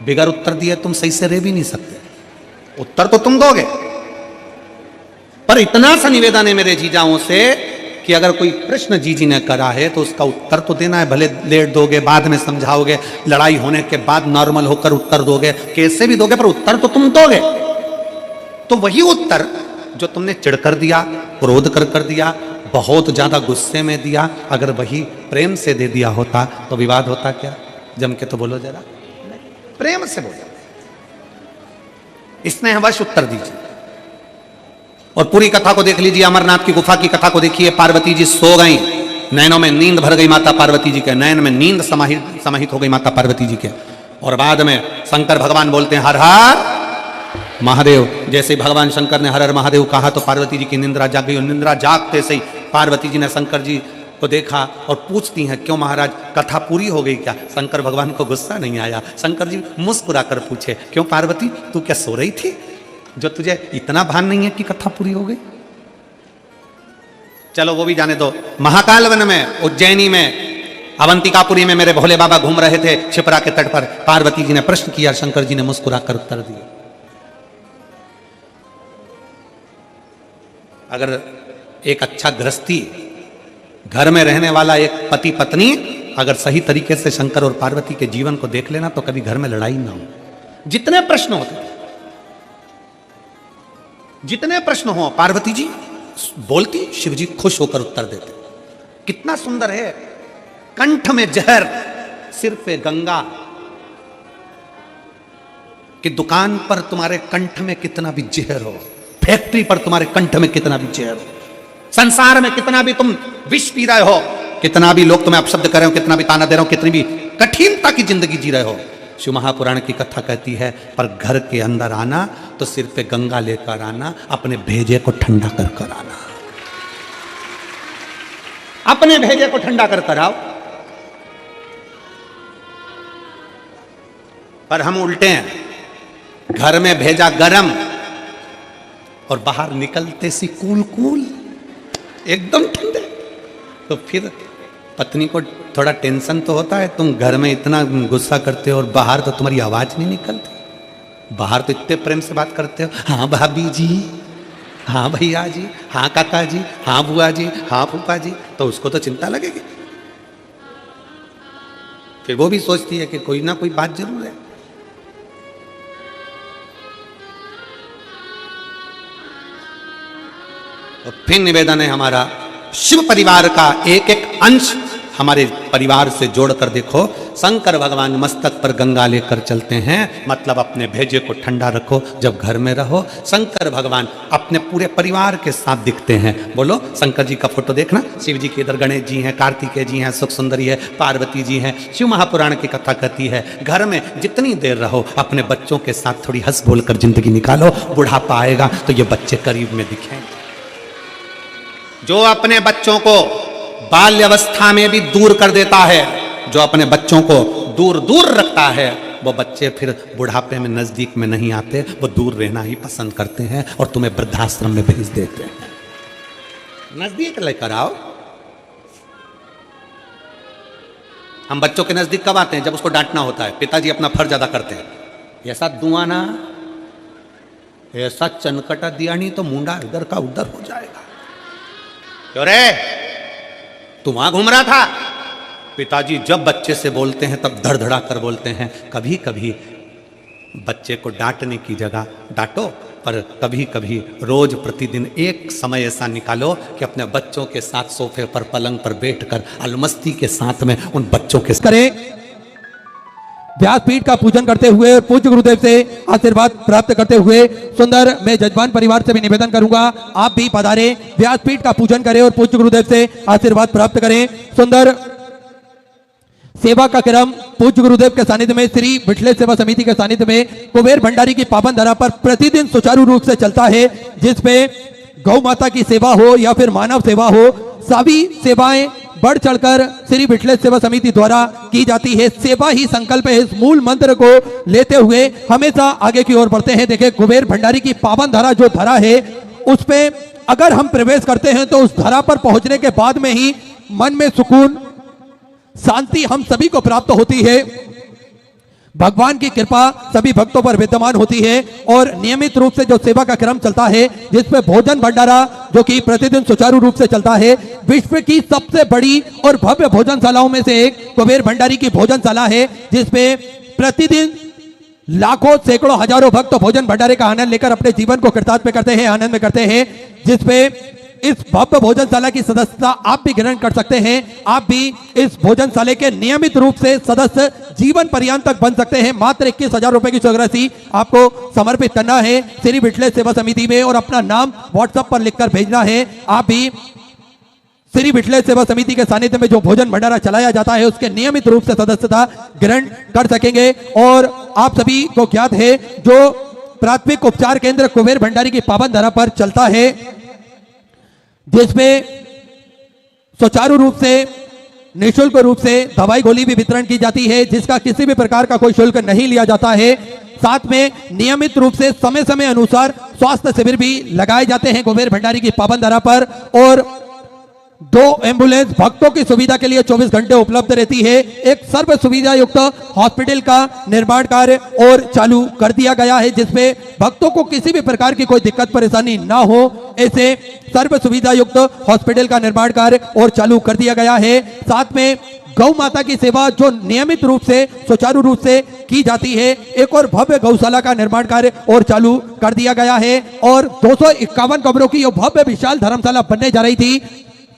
बिगर उत्तर दिए तुम सही से रह भी नहीं सकते, उत्तर तो तुम दोगे, पर इतना सा निवेदन है मेरे जीजाओं से कि अगर कोई प्रश्न जीजी ने करा है तो उसका उत्तर तो देना है। भले लेट दोगे, बाद में समझाओगे, लड़ाई होने के बाद नॉर्मल होकर उत्तर दोगे, कैसे भी दोगे, पर उत्तर तो तुम दोगे। तो वही उत्तर जो तुमने चिढ़कर दिया, क्रोध कर दिया, बहुत ज्यादा गुस्से में दिया, अगर वही प्रेम से दे दिया होता तो विवाद होता क्या? जम के तो बोलो जरा, प्रेम से बोलो, स्नेहवश उत्तर दीजिए। और पूरी कथा को देख लीजिए, अमरनाथ की गुफा की कथा को देखिए। पार्वती जी सो गई, नैनों में नींद भर गई माता पार्वती जी के, नैन में नींद समाहित हो गई माता पार्वती जी के। और बाद में शंकर भगवान बोलते हैं हर हर महादेव। जैसे भगवान शंकर ने हर हर महादेव कहा तो पार्वती जी की निंद्रा जाग गई, और निंद्रा जागते से ही पार्वती जी ने शंकर जी को देखा और पूछती हैं, क्यों महाराज, कथा पूरी हो गई क्या? शंकर भगवान को गुस्सा नहीं आया, शंकर जी मुस्कुरा कर पूछे, क्यों पार्वती, तू क्या सो रही थी, जो तुझे इतना भान नहीं है कि कथा पूरी हो गई? चलो वो भी जाने दो। महाकाल वन में, उज्जैनी में, अवंतिकापुरी में मेरे भोले बाबा घूम रहे थे क्षिप्रा के तट पर। पार्वती जी ने प्रश्न किया, शंकर जी ने मुस्कुरा कर उत्तर दिया। अगर एक अच्छा गृहस्थी, घर में रहने वाला एक पति पत्नी अगर सही तरीके से शंकर और पार्वती के जीवन को देख लेना तो कभी घर में लड़ाई ना हो। जितने प्रश्न होते थे, जितने प्रश्न हो, पार्वती जी बोलती, शिव जी खुश होकर उत्तर देते। कितना सुंदर है, कंठ में जहर, सिर पे गंगा। कि दुकान पर तुम्हारे कंठ में कितना भी जहर हो, फैक्ट्री पर तुम्हारे कंठ में कितना भी जहर हो, संसार में कितना भी तुम विष पी रहे हो, कितना भी लोग तुम्हें अपशब्द कर रहे हो, कितना भी ताना दे रहे हो, कितनी भी कठिनता की जिंदगी जी रहे हो, शिव महापुराण की कथा कहती है, पर घर के अंदर आना तो सिर पे गंगा लेकर आना, अपने भेजे को ठंडा कर कर आना, अपने भेजे को ठंडा कर कर आओ। पर हम उल्टे हैं, घर में भेजा गरम और बाहर निकलते सी कूल कूल, एकदम ठंडे। तो फिर पत्नी को थोड़ा टेंशन तो होता है, तुम घर में इतना गुस्सा करते हो और बाहर तो तुम्हारी आवाज नहीं निकलती, बाहर तो इतने प्रेम से बात करते हो, हाँ भाभी जी, हाँ भैया जी, हाँ काका जी, हाँ बुआ जी, हाँ फूफा जी, तो उसको तो चिंता लगेगी। फिर वो भी सोचती है कि कोई ना कोई बात जरूर है। तो फिर निवेदन है हमारा, शिव परिवार का एक एक अंश हमारे परिवार से जोड़कर देखो। शंकर भगवान मस्तक पर गंगा लेकर चलते हैं, मतलब अपने भेजे को ठंडा रखो जब घर में रहो। शंकर भगवान अपने पूरे परिवार के साथ दिखते हैं। बोलो शंकर जी का फोटो देखना, शिव जी के इधर गणेश जी हैं, कार्तिकेय जी हैं, सुख सुंदरी है, पार्वती जी हैं। शिव महापुराण की कथा कहती है घर में जितनी देर रहो अपने बच्चों के साथ थोड़ी हंस बोल कर जिंदगी निकालो, बुढ़ापा आएगा तो ये बच्चे करीब में दिखेंगे। जो अपने बच्चों को बाल्यावस्था में भी दूर कर देता है, जो अपने बच्चों को दूर दूर रखता है, वो बच्चे फिर बुढ़ापे में नजदीक में नहीं आते, वो दूर रहना ही पसंद करते हैं और तुम्हें वृद्धाश्रम में भेज देते हैं। नजदीक लेकर आओ। हम बच्चों के नजदीक कब आते हैं? जब उसको डांटना होता है। पिताजी अपना फर्ज अदा करते हैं। ऐसा दुआना, ऐसा चनकटा दिया नहीं तो मुंडा इधर का उधर हो जाएगा। क्यों रे, तू वहां घूम रहा था? पिताजी जब बच्चे से बोलते हैं तब धड़धड़ा कर बोलते हैं। कभी कभी बच्चे को डांटने की जगह डांटो, पर कभी कभी रोज प्रतिदिन एक समय ऐसा निकालो कि अपने बच्चों के साथ सोफे पर पलंग पर बैठकर अलमस्ती के साथ में उन बच्चों के करें। व्यासपीठ का पूजन करते हुए और पूज्य गुरुदेव से आशीर्वाद प्राप्त करते हुए सुंदर मैं जजमान परिवार से भी निवेदन करूंगा, आप भी पधारे, व्यासपीठ का पूजन करें और पूज्य गुरुदेव से आशीर्वाद प्राप्त करें। सुंदर सेवा का क्रम पूज्य गुरुदेव के सानिध्य में, श्री विठलेश सेवा समिति के सानिध्य में कुबेर भंडारी की पावन धरा पर प्रतिदिन सुचारू रूप से चलता है, जिसपे गौ माता की सेवा हो या फिर मानव सेवा हो, सभी सेवाएं बढ़ चढ़कर श्री विठलेश सेवा समिति द्वारा की जाती है। सेवा ही संकल्प है, इस मूल मंत्र को लेते हुए हमेशा आगे की ओर बढ़ते हैं। देखिए कुबेर भंडारी की पावन धरा जो धरा है, उस पे अगर हम प्रवेश करते हैं तो उस धरा पर पहुंचने के बाद में ही मन में सुकून, शांति हम सभी को प्राप्त होती है। भगवान की कृपा सभी भक्तों पर विद्यमान होती है और नियमित रूप से जो सेवा का क्रम चलता है, जिसमें भोजन भंडारा जो कि प्रतिदिन सुचारू रूप से चलता है, विश्व की सबसे बड़ी और भव्य भोजनशालाओं में से एक कुबेर भंडारी की भोजनशाला है, जिसपे प्रतिदिन लाखों सैकड़ों हजारों भक्त भोजन भंडारे का आनंद लेकर अपने जीवन को कृतार्थ में करते हैं, आनंद में करते हैं। जिसपे इस भव्य भोजनशाला की सदस्यता आप भी ग्रहण कर सकते हैं। आप भी इस भोजनशाला के नियमित रूप से सदस्य जीवन पर्यंत तक बन सकते हैं। मात्र 21,000 रुपए की राशि आपको समर्पित करना है श्री विठलेश सेवा समिति में और अपना नाम व्हाट्सएप पर लिखकर भेजना है। आप भी श्री विठलेश सेवा समिति के सानिध्य में जो भोजन भंडारा चलाया जाता है, उसके नियमित रूप से सदस्यता ग्रहण कर सकेंगे। और आप सभी को ज्ञात है, जो प्राथमिक उपचार केंद्र कुबेर भंडारी की पावन धरा पर चलता है, जिसमें सुचारू रूप से निःशुल्क रूप से दवाई गोली भी वितरण की जाती है, जिसका किसी भी प्रकार का कोई शुल्क नहीं लिया जाता है। साथ में नियमित रूप से समय समय अनुसार स्वास्थ्य शिविर भी लगाए जाते हैं कुबेर भंडारी की पावन धरा पर। और 2 एम्बुलेंस भक्तों की सुविधा के लिए 24 घंटे उपलब्ध रहती है। एक सर्व सुविधा युक्त हॉस्पिटल का निर्माण कार्य और चालू कर दिया गया है, जिसमें भक्तों को किसी भी प्रकार की कोई दिक्कत परेशानी ना हो, ऐसे सर्व सुविधा युक्त हॉस्पिटल का निर्माण कार्य और चालू कर दिया गया है। साथ में गौ माता की सेवा जो नियमित रूप से सुचारू रूप से की जाती है, एक और भव्य गौशाला का निर्माण कार्य और चालू कर दिया गया है। और 251 कमरों की यह भव्य विशाल धर्मशाला बनने जा रही थी,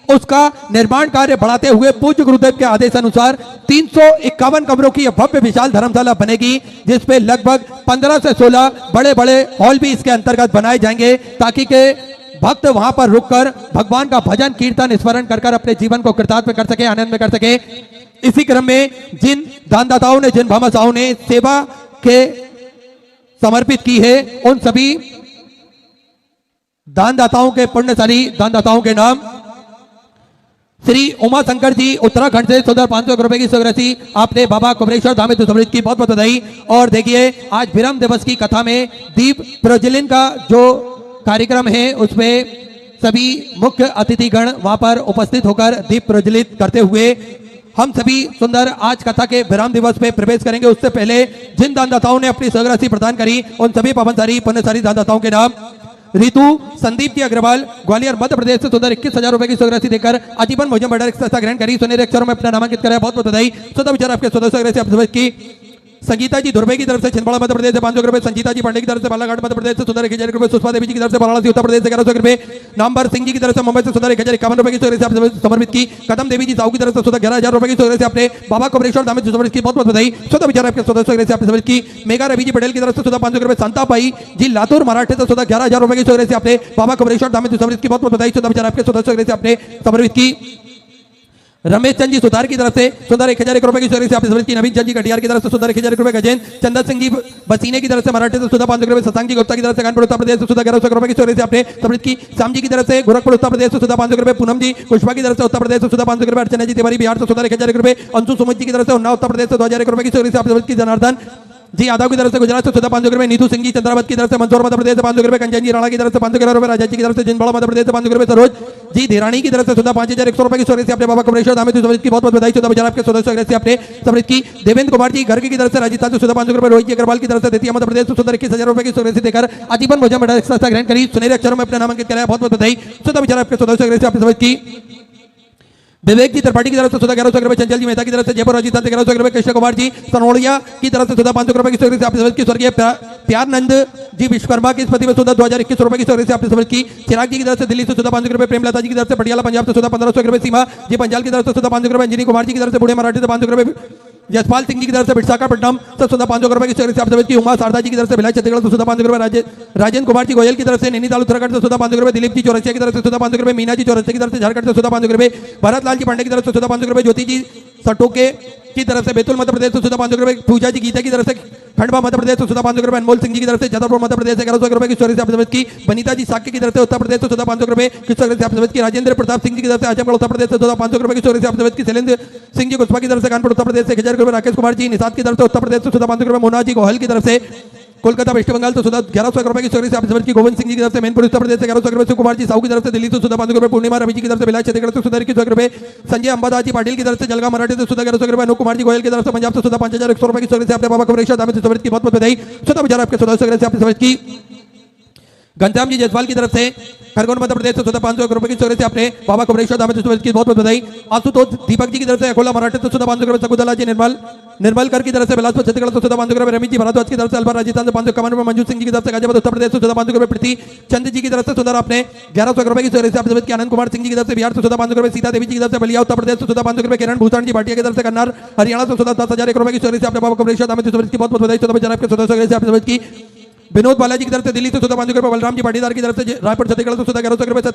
उसका निर्माण कार्य बढ़ाते हुए पूज्य गुरुदेव के आदेश अनुसार 351 कमरों की यह भव्य विशाल धर्मशाला बनेगी, जिसपे लगभग 15 से 16 बड़े बड़े हॉल भी इसके अंतर्गत बनाए जाएंगे, ताकि के भक्त वहां पर रुककर भगवान का भजन कीर्तन स्मरण कर अपने जीवन को कृतार्थ में कर सके, आनंद में कर सके। इसी क्रम में जिन दानदाताओं ने, जिन भामाशाहों ने सेवा के समर्पित की है, उन सभी दानदाताओं के, पुण्यशाली दानदाताओं के नाम श्री उमा शंकर जी उत्तराखंड से 500 रुपए की राशि आपने बाबा कुबरेश्वर धाम में समृद्ध की बहुत बहुत बधाई। और देखिए आज विराम दिवस की कथा में दीप प्रज्वलन का जो कार्यक्रम है, उसमें सभी मुख्य अतिथिगण वहां पर उपस्थित होकर दीप प्रज्वलित करते हुए हम सभी सुंदर आज कथा के विराम दिवस में प्रवेश करेंगे। उससे पहले जिन दानदाताओं ने अपनी राशि प्रदान करी, उन सभी पावनसारी पुण्यशाली दानदाताओं के नाम रितु संदीप की अग्रवाल ग्वालियर मध्य प्रदेश से सुंदर 21,000 रुपए की राशि देकर आजीवन भोजन भंडार की संस्था ग्रहण करी, सुनहरे अक्षरों में अपना नामांकित कराया, बहुत बहुत बधाई। स्वतः विचार आपके सदस्य की संगीता जी धुर्वे की तरफ से छिंदवाड़ा मध्य प्रदेश से 500 रुपए, संजीता जी पांडे की तरफ से बालाघाट मध्य प्रदेश से सुंदर 1000 रुपए, सुषमा देवी जी की तरफ से वाराणसी उत्तर प्रदेश से 1100 रुपए, नामवर सिंह जी की तरफ से मुंबई से सुंदर 1051 रुपए की चोरी से आपने समर्पित की। कदम देवी जी साहू की तरफ से सुंदर 11000 रुपए की चोरी से आपने बाबा कमरेश्वर धाम में समर्पित की। बहुत बहुत बधाई। स्वतः विचार आपके सदस्य से आपने समर्पित की। मेगा रवि जी पटेल की तरफ से सुधा 500 रुपए, संताबाई जी लातूर मराठे से सुधा 11000 रुपए की चोरी से आपने बाबा कमरेश्वर धाम में समर्पित की। बहुत बहुत बधाई। स्वतः विचार आपके सदस्य से आपने समर्पित की। रमेश चंद जी सुधार की तरफ से सुंदर 1001 रुपए की चोरी से आपने समर्पित की। नवीन चंद जी कटियार की तरफ से सुंदर 1000 रुपए, गजेंद्र चंदन सिंह जी बसीने की तरफ से मराठे से सुधा 500 रुपए, शशांक जी गुप्ता की तरफ से कानपुर उत्तर प्रदेश से सुधा 1100 रुपए की चोरी से आपने समर्पित की। श्याम जी की तरफ से गोरखपुर उत्तर प्रदेश से सुधा 500 रुपए, पूनम जी पुष्पा की तरफ से उत्तर प्रदेश से सुधा 500 रुपए, अर्चना जी तिवारी बिहार से सुधा 1001 रुपए, अंशु सुमित जी की तरफ से उन्नाव उत्तर प्रदेश से 2001 रुपए की चोरी से आपने समर्पित की। जनार्दन जी यादव की तरफ से गुजरात से सुधा 500 रुपए, नीतू सिंह जी चंद्रावत की तरफ से मंदसौर मध्य प्रदेश से 500 रुपए, कंचन जी राणा की तरफ से 500 रुपए, राजा जी की तरफ से जिंदवाड़ा मध्य प्रदेश से 500 रुपए, सरोज जी धीरानी की तरफ से सुधा 5100 रुपए की चोरी से आपने बाबा कमरेश्वर धाम में समर्पित की। बहुत बहुत बधाई। 14 आपके सदस्य से आपने समर्पित की। देवेंद्र कुमार जी घर की तरफ से राजस्थान से सुधा 500 रुपए, रोहित जी अग्रवाल की तरफ से देतिया मध्य प्रदेश से सुधा 21000 रुपए की चोरी से देकर आजीवन भोजन मेडल संस्था ग्रहण करी। सुनहरे अक्षरों में अपना नामांकित कराया। बहुत बहुत बधाई। 14 आपके सदस्य से आपने समर्पित की। विवेक जी त्रिपाठी की तरफ से सुधा 1100 रुपए, चंचल जी मेहता की तरफ से जयपुर राजस्थान से 1100 रुपए, कृष्ण कुमार जी सनोड़िया की तरफ से सुधा 500 रुपए की चोरी से आपने समर्पित की। स्वर्गीय प्यारनंद जी विश्वकर्मा की स्मृति में सुधा 2021 रुपए की चोरी से आपने समर्पित की। चिराग जी की तरफ से दिल्ली से सुधा 500 रुपए, प्रेमलता जी की तरफ से पटियाला पंजाब से सुधा 1500 रुपए, सीमा जी पंजाल की तरफ से सुधा 500 रुपए, अंजनी कुमार जी की तरफ से बूढ़े मराठी से 500 रुपए, यशपाल सिंह जी की तरफ से विशाखापट्टनम से सुधा 500 रुपए की चोरी से आपने समर्पित की। उमा शारदा जी की तरफ से भिलाई छत्तीसगढ़ से सुधा 500 रुपए, राजेंद्र कुमार जी गोयल की तरफ से नैनीताल उत्तराखंड से सुधा 500 रुपए, दिलीप जी चौरसिया की तरफ से सुधा 500 रुपए, मीना जी चौरसिया की तरफ से झारखंड से सुधा 500 रुपए, भरत लाल जी पांडे की तरफ से सुधा 500 रुपए, ज्योति जी सटोके की तरफ से बैतूल मध्य प्रदेश से सुधा 500 रुपए, पूजा जी गीता की तरफ से खंडवा मध्य प्रदेश से सुधा 500 रुपए, अनमोल सिंह जी की तरफ से जदरपुर मध्य प्रदेश से 1100 रुपए की चोरी से आपने समर्पित की। बनीता जी साक्य की तरफ से उत्तर प्रदेश से सुधा 500 रुपए की चोरी से आपने समर्पित की। राजेंद्र प्रताप सिंह जी की तरफ से आजमगढ़ उत्तर प्रदेश से सुधा 500 रुपए की चोरी से आपने समर्पित की। शैलेंद्र सिंह जी गुस्पा की तरफ से कानपुर उत्तर प्रदेश से 1000 रुपए, राकेश कुमार जी निषाद की तरफ से उत्तर प्रदेश से सुधा 500 रुपए, मोना जी गोहल की तरफ से कोलकाता वेस्ट बंगाल से सुधा 1100 रुपए की चोरी से आपने समर्पित की। गोविंद सिंह जी की तरफ से मैनपुर उत्तर प्रदेश से 1100 रुपए, शिव कुमार जी साहू की तरफ से दिल्ली से सुधा 500 रुपए, पूर्णिमा रवि जी की तरफ से भिलाई छत्तीसगढ़ से सुधा 21 रुपए, संजय अंबादास जी पाटिल की तरफ से जलगांव मराठी से सुधा 1100 रुपए, अनूप कुमार जी गोयल की तरफ से पंजाब से सुधा 5100 रुपए की चोरी से आपने बाबा कमरेश्वर धाम में समर्पित की। बहुत बहुत बधाई। 14 आपके सदस्य से आपने समर्पित की। घनश्याम जी जयसवाल की तरफ से खरगोन मध्य प्रदेश से सुधा 500 रुपए की चोरी से आपने बाबा कमरेश्वर धाम में समर्पित की। बहुत बहुत बधाई। आशुतोष दीपक जी की तरफ से अकोला मराठी से सुधा 500 रुपए, सकुदला जी निर्मलकर की तरफ से बिलासपुर छत्तीसगढ़ से सुधा 500 रुपए, रमेश जी भारद्वाज की तरफ से अलवर राजस्थान से 551 रुपए, मंजू सिंह जी की तरफ से गाजियाबाद उत्तर प्रदेश से सुधा 500 रुपए, प्रीति चंद जी की तरफ से सुधा आपने 1100 रुपए की चोरी से आपने समर्पित की। आनंद कुमार सिंह जी की तरफ से बिहार से सुधा 500 रुपए, सीता देवी जी की तरफ से बलिया उत्तर प्रदेश से सुधा 500 रुपए, किरण भूषण जी भाटिया की तरफ से कन्नार हरियाणा से सुधा 10,001 रुपए की चोरी से आपने बाबा कमरेश्वर धाम में समर्पित की। बहुत बहुत बधाई। 14 आपके सदस्य से आपने समर्पित की। विनोद बालाजी की तरफ से दिल्ली से सुधा 500 रुपए, बलराम जी पाटीदार की तरफ से रायपुर छत्तीसगढ़ से सुधा 1100 रुपए,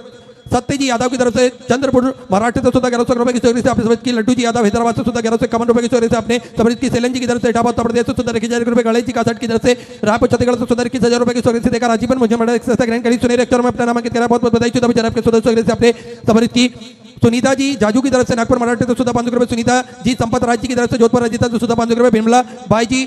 सत्य जी यादव की तरफ से चंद्रपुर मराठी से सुधा 1100 रुपए की चोरी से आपने समर्पित की। लड्डू जी यादव हैदराबाद से सुधा 1151 रुपए की चोरी से आपने समर्पित की। सेलन जी की तरफ से इटावा उत्तर प्रदेश से सुधा 1000 रुपए, गणेश जी कासठ की तरफ से रायपुर छत्तीसगढ़ से सुधा 21000 रुपए की चोरी से देकर आजीवन मुझे मेडल संस्था ग्रहण करी। सुनहरे अक्षरों में अपना नामांकित करा। बहुत बहुत बधाई। 14 आपके सदस्य से आपने समर्पित की। सुनीता जी जाजू की तरफ से नागपुर मराठी से सुधा 500 रुपए, सुनीता जी संपत राज जी की तरफ से जोधपुर राजस्थान से सुधा 500 रुपए, बिमला बाई जी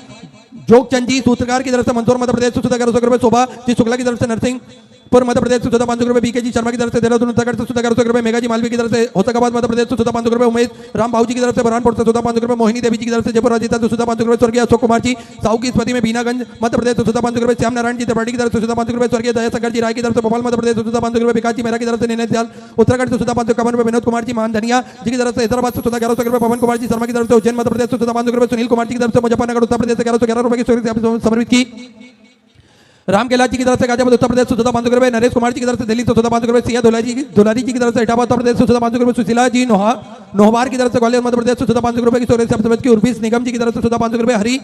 जोगचंद जी सूत्रकार की तरफ से मंदसौर मध्य प्रदेश से सुधा 1100 रुपए, शोभा जी शुक्ला की तरफ से नरसिंहपुर मध्य प्रदेश से सुधा 500 रुपए, बीके जी शर्मा की तरफ से देहरादून उत्तराखंड से सुधा 1100 रुपए, मेघा जी मालवी की तरफ से होशंगाबाद मध्य प्रदेश से सुधा 500 रुपए, उमेश राम भाऊ जी की तरफ से बुरहानपुर से सुधा 500 रुपए, मोहिनी देवी जी की तरफ से जयपुर राजस्थान से सुधा 500 रुपए, स्वर्गीय अशोक कुमार जी साहू की स्मृति में बीनागंज मध्य प्रदेश से सुधा 500 रुपए, श्याम नारायण जी त्रिपाठी की तरफ से सुधा 500 रुपए, स्वर्गीय दयाशंकर जी राय की तरफ से भोपाल मध्य प्रदेश से सुधा 500 रुपए, विकास जी मेहरा की तरफ से नैनीताल उत्तराखंड से सुधा 551 रुपए, विनोद कुमार जी मान धनिया जी की तरफ से हैदराबाद से सुधा 1100 रुपए, पवन कुमार जी शर्मा की तरफ से उज्जैन मध्य प्रदेश से सुधा 500 रुपए, सुनील कुमार जी की तरफ से मुजफ्फरनगर उत्तर प्रदेश से 1111 रुपए की चोरी से आपने समर्पित की। राम कैलाश जी की तरफ से गाजियाबाद उत्तर प्रदेश से सुधा 500 रुपए, नरेश कुमार जी की तरफ से दिल्ली से सुधा 500 रुपए, सिया दुलारी जी की तरफ से इटावा उत्तर प्रदेश से सुधा 500 रुपए, सुशीला जी नोहवार की तरफ से ग्वालियर मध्य प्रदेश से सुधा 500 रुपए की चोरी से आपने समर्पित की। उर्विश निगम जी की तरफ से सुधा 500 रुपए, हरी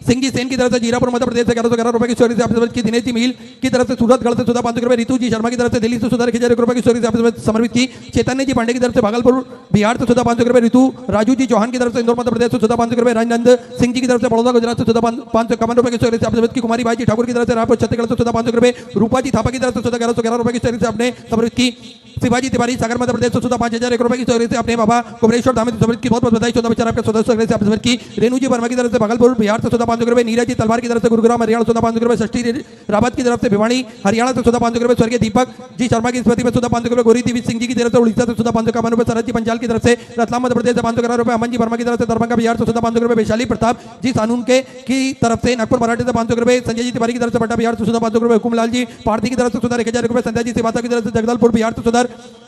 सिंह जी सेन की तरफ से जीरापुर मध्य प्रदेश से 1111 रुपए की चोरी से आपने समर्पित की। दिनेश जी मील की तरफ से सूरतगढ़ से सुधा 500 रुपए, रितु जी शर्मा की तरफ से दिल्ली से सुधा 1000 रुपए की चोरी से आपने समर्पित की। चैतन्य जी पांडे की तरफ से भागलपुर बिहार से सुधा 500 रुपए, ऋतु राजू जी चौहान की तरफ से इंदौर मध्य प्रदेश से सुधा 500 रुपए, राजनंद सिंह जी की तरफ से बड़ौदा गुजरात से सुधा 551 रुपए की चोरी से आपने समर्पित की। कुमारी बाई जी ठाकुर की तरफ से रायपुर छत्तीसगढ़ से सुधा 500 रुपए, रूपा जी थापा की तरफ से सुधा 1111 रुपए की चोरी से आपने समर्पित की। शिवाजी तिवारी सागर मध्य प्रदेश से सुधा 5001 रुपए की चोरी से अपने बाबा कमरेश्वर धाम में समर्पित की। बहुत बहुत बधाई। 14 आपके सदस्य से आपने समर्पित की। रेणु जी वर्मा की तरफ से भागलपुर बिहार से सुधा 500 रुपए, नीरज जी तलवार की तरफ से गुरुग्राम हरियाणा सुधा 500 रुपए, षष्ठी रावत की तरफ से भिवानी हरियाणा से सुधा 500 रुपए, स्वर्गीय दीपक जी शर्मा की स्मृति में सुधा 500 रुपए, गौरी देवी सिंह जी की तरफ से उड़ीसा से सुधा 551 रुपए, शरद जी पंचाल की तरफ से रतलाम मध्य प्रदेश से 511 रुपए, अमन जी वर्मा की तरफ से दरभंगा बिहार से सुधा 500 रुपए, वैशाली प्रताप जी सानून के की तरफ से नागपुर मराठी से 500 रुपए, संजय जी तिवारी की तरफ से पटना बिहार से सुधा 500 रुपए, हुकुमलाल जी पार्थी की तरफ से सुधा 1000 रुपए, संजय जी सिवाता की तरफ से जगदलपुर बिहार से सुधा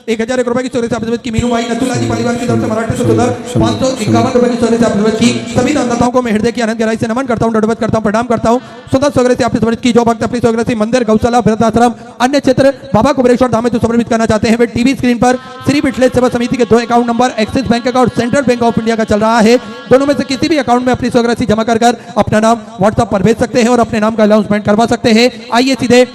1001 रुपए की स्टोरेज से आपने की मीनू भाई नथुला जी परिवार की तरफ से मराठी से सुंदर 551 रुपए की स्टोरेज से आपने की सभी दानदाताओं को मैं हृदय की आनंद गहराई से नमन करता हूं, दंडवत करता हूं, प्रणाम करता हूं। सुंदर स्टोरेज से आपने समर्पित की जो भक्त अपनी स्टोरेज से मंदिर, गौशाला, वृद्धाश्रम, अन्य क्षेत्र बाबा कुबेरेश्वर धाम में जो समर्पित करना चाहते हैं वे टीवी स्क्रीन पर श्री बिटलेज सेवा समिति के 2 अकाउंट नंबर एक्सिस बैंक का और सेंट्रल बैंक ऑफ इंडिया का चल रहा है। दोनों में से किसी भी अकाउंट में अपनी स्टोरेज जमा कर अपना नाम व्हाट्सएप पर भेज सकते हैं और अपने नाम का अनाउंसमेंट करवा सकते हैं। आइए सीधे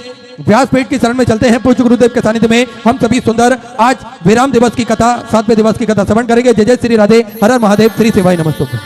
व्यासपीठ की शरण में चलते हैं। पूज्य गुरुदेव के सानिध्य में हम सभी सुंदर आज विराम दिवस की कथा, 7वें दिवस की कथा श्रवण करेंगे। जय जय श्री राधे, हर हर महादेव, श्री शिवाय नमस्तुभ्यं।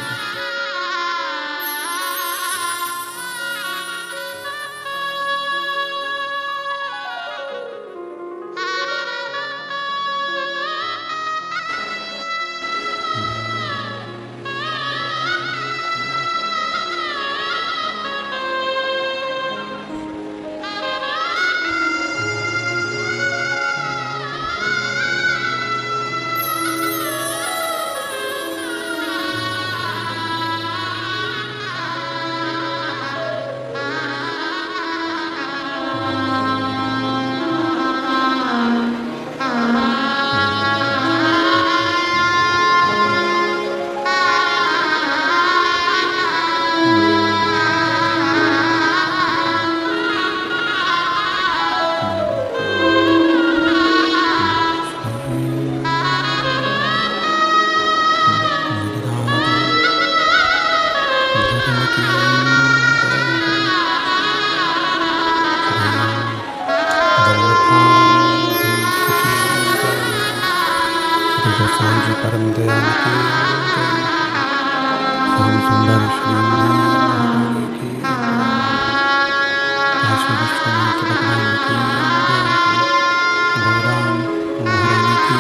जी परम दयाल की श्याम सुंदर श्री महारानी की काशी विश्वनाथ भगवान की गौराम महारानी की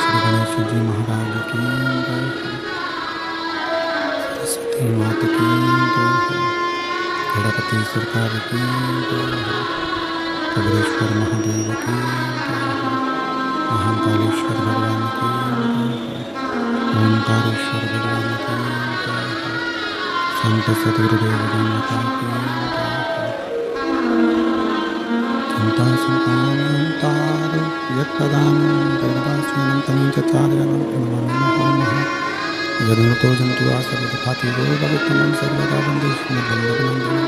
श्री गणेश जी महाराज की सरस्वती मात की गणपति सरकार की कबीरेश्वर महादेव की महाकालेश्वर भगवान की ओंकारेश्वर भगवान की संत सतगुरुदेव माता की चिंता संतान यत्पदान गर्भास्वनं तनिचचार्यनं नमः यदुतो जन्तु आसर्वदुःखाति योगवित्तमं सर्वदा वन्दे श्रीमद्वन्दनन्दनं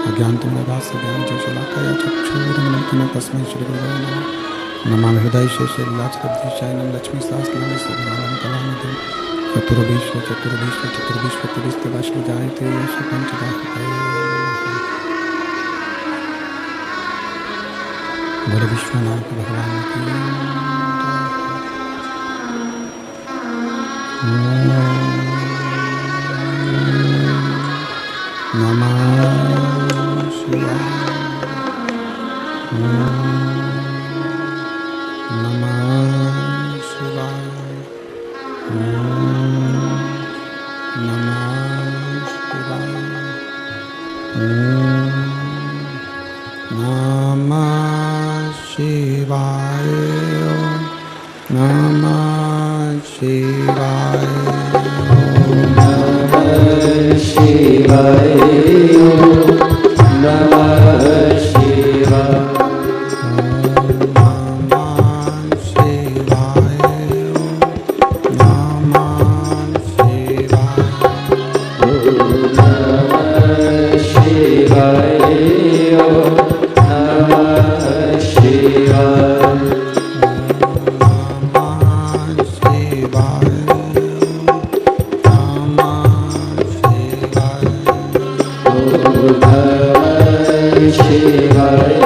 अज्ञानतिमिरभास्य ज्ञानचक्षुलाकया चक्षुरुन्मिलितं तस्मै श्रीगुरवे नमः। नमामि हृदय शेषैलाचलब्धिशयनं लक्ष्मीसहस्रनाम सर्वनामं कलानिधिं चतुर्विश्वतिविस्तवाश्वजायते यश पंचदाहृतये बोलो विश्वनाथ भगवान की नमः शिवाय नमः शिवाय नमः शिवाय नमः शिवाय नमः शिवाय नमः शिवाय नमः शिवाय शिवाय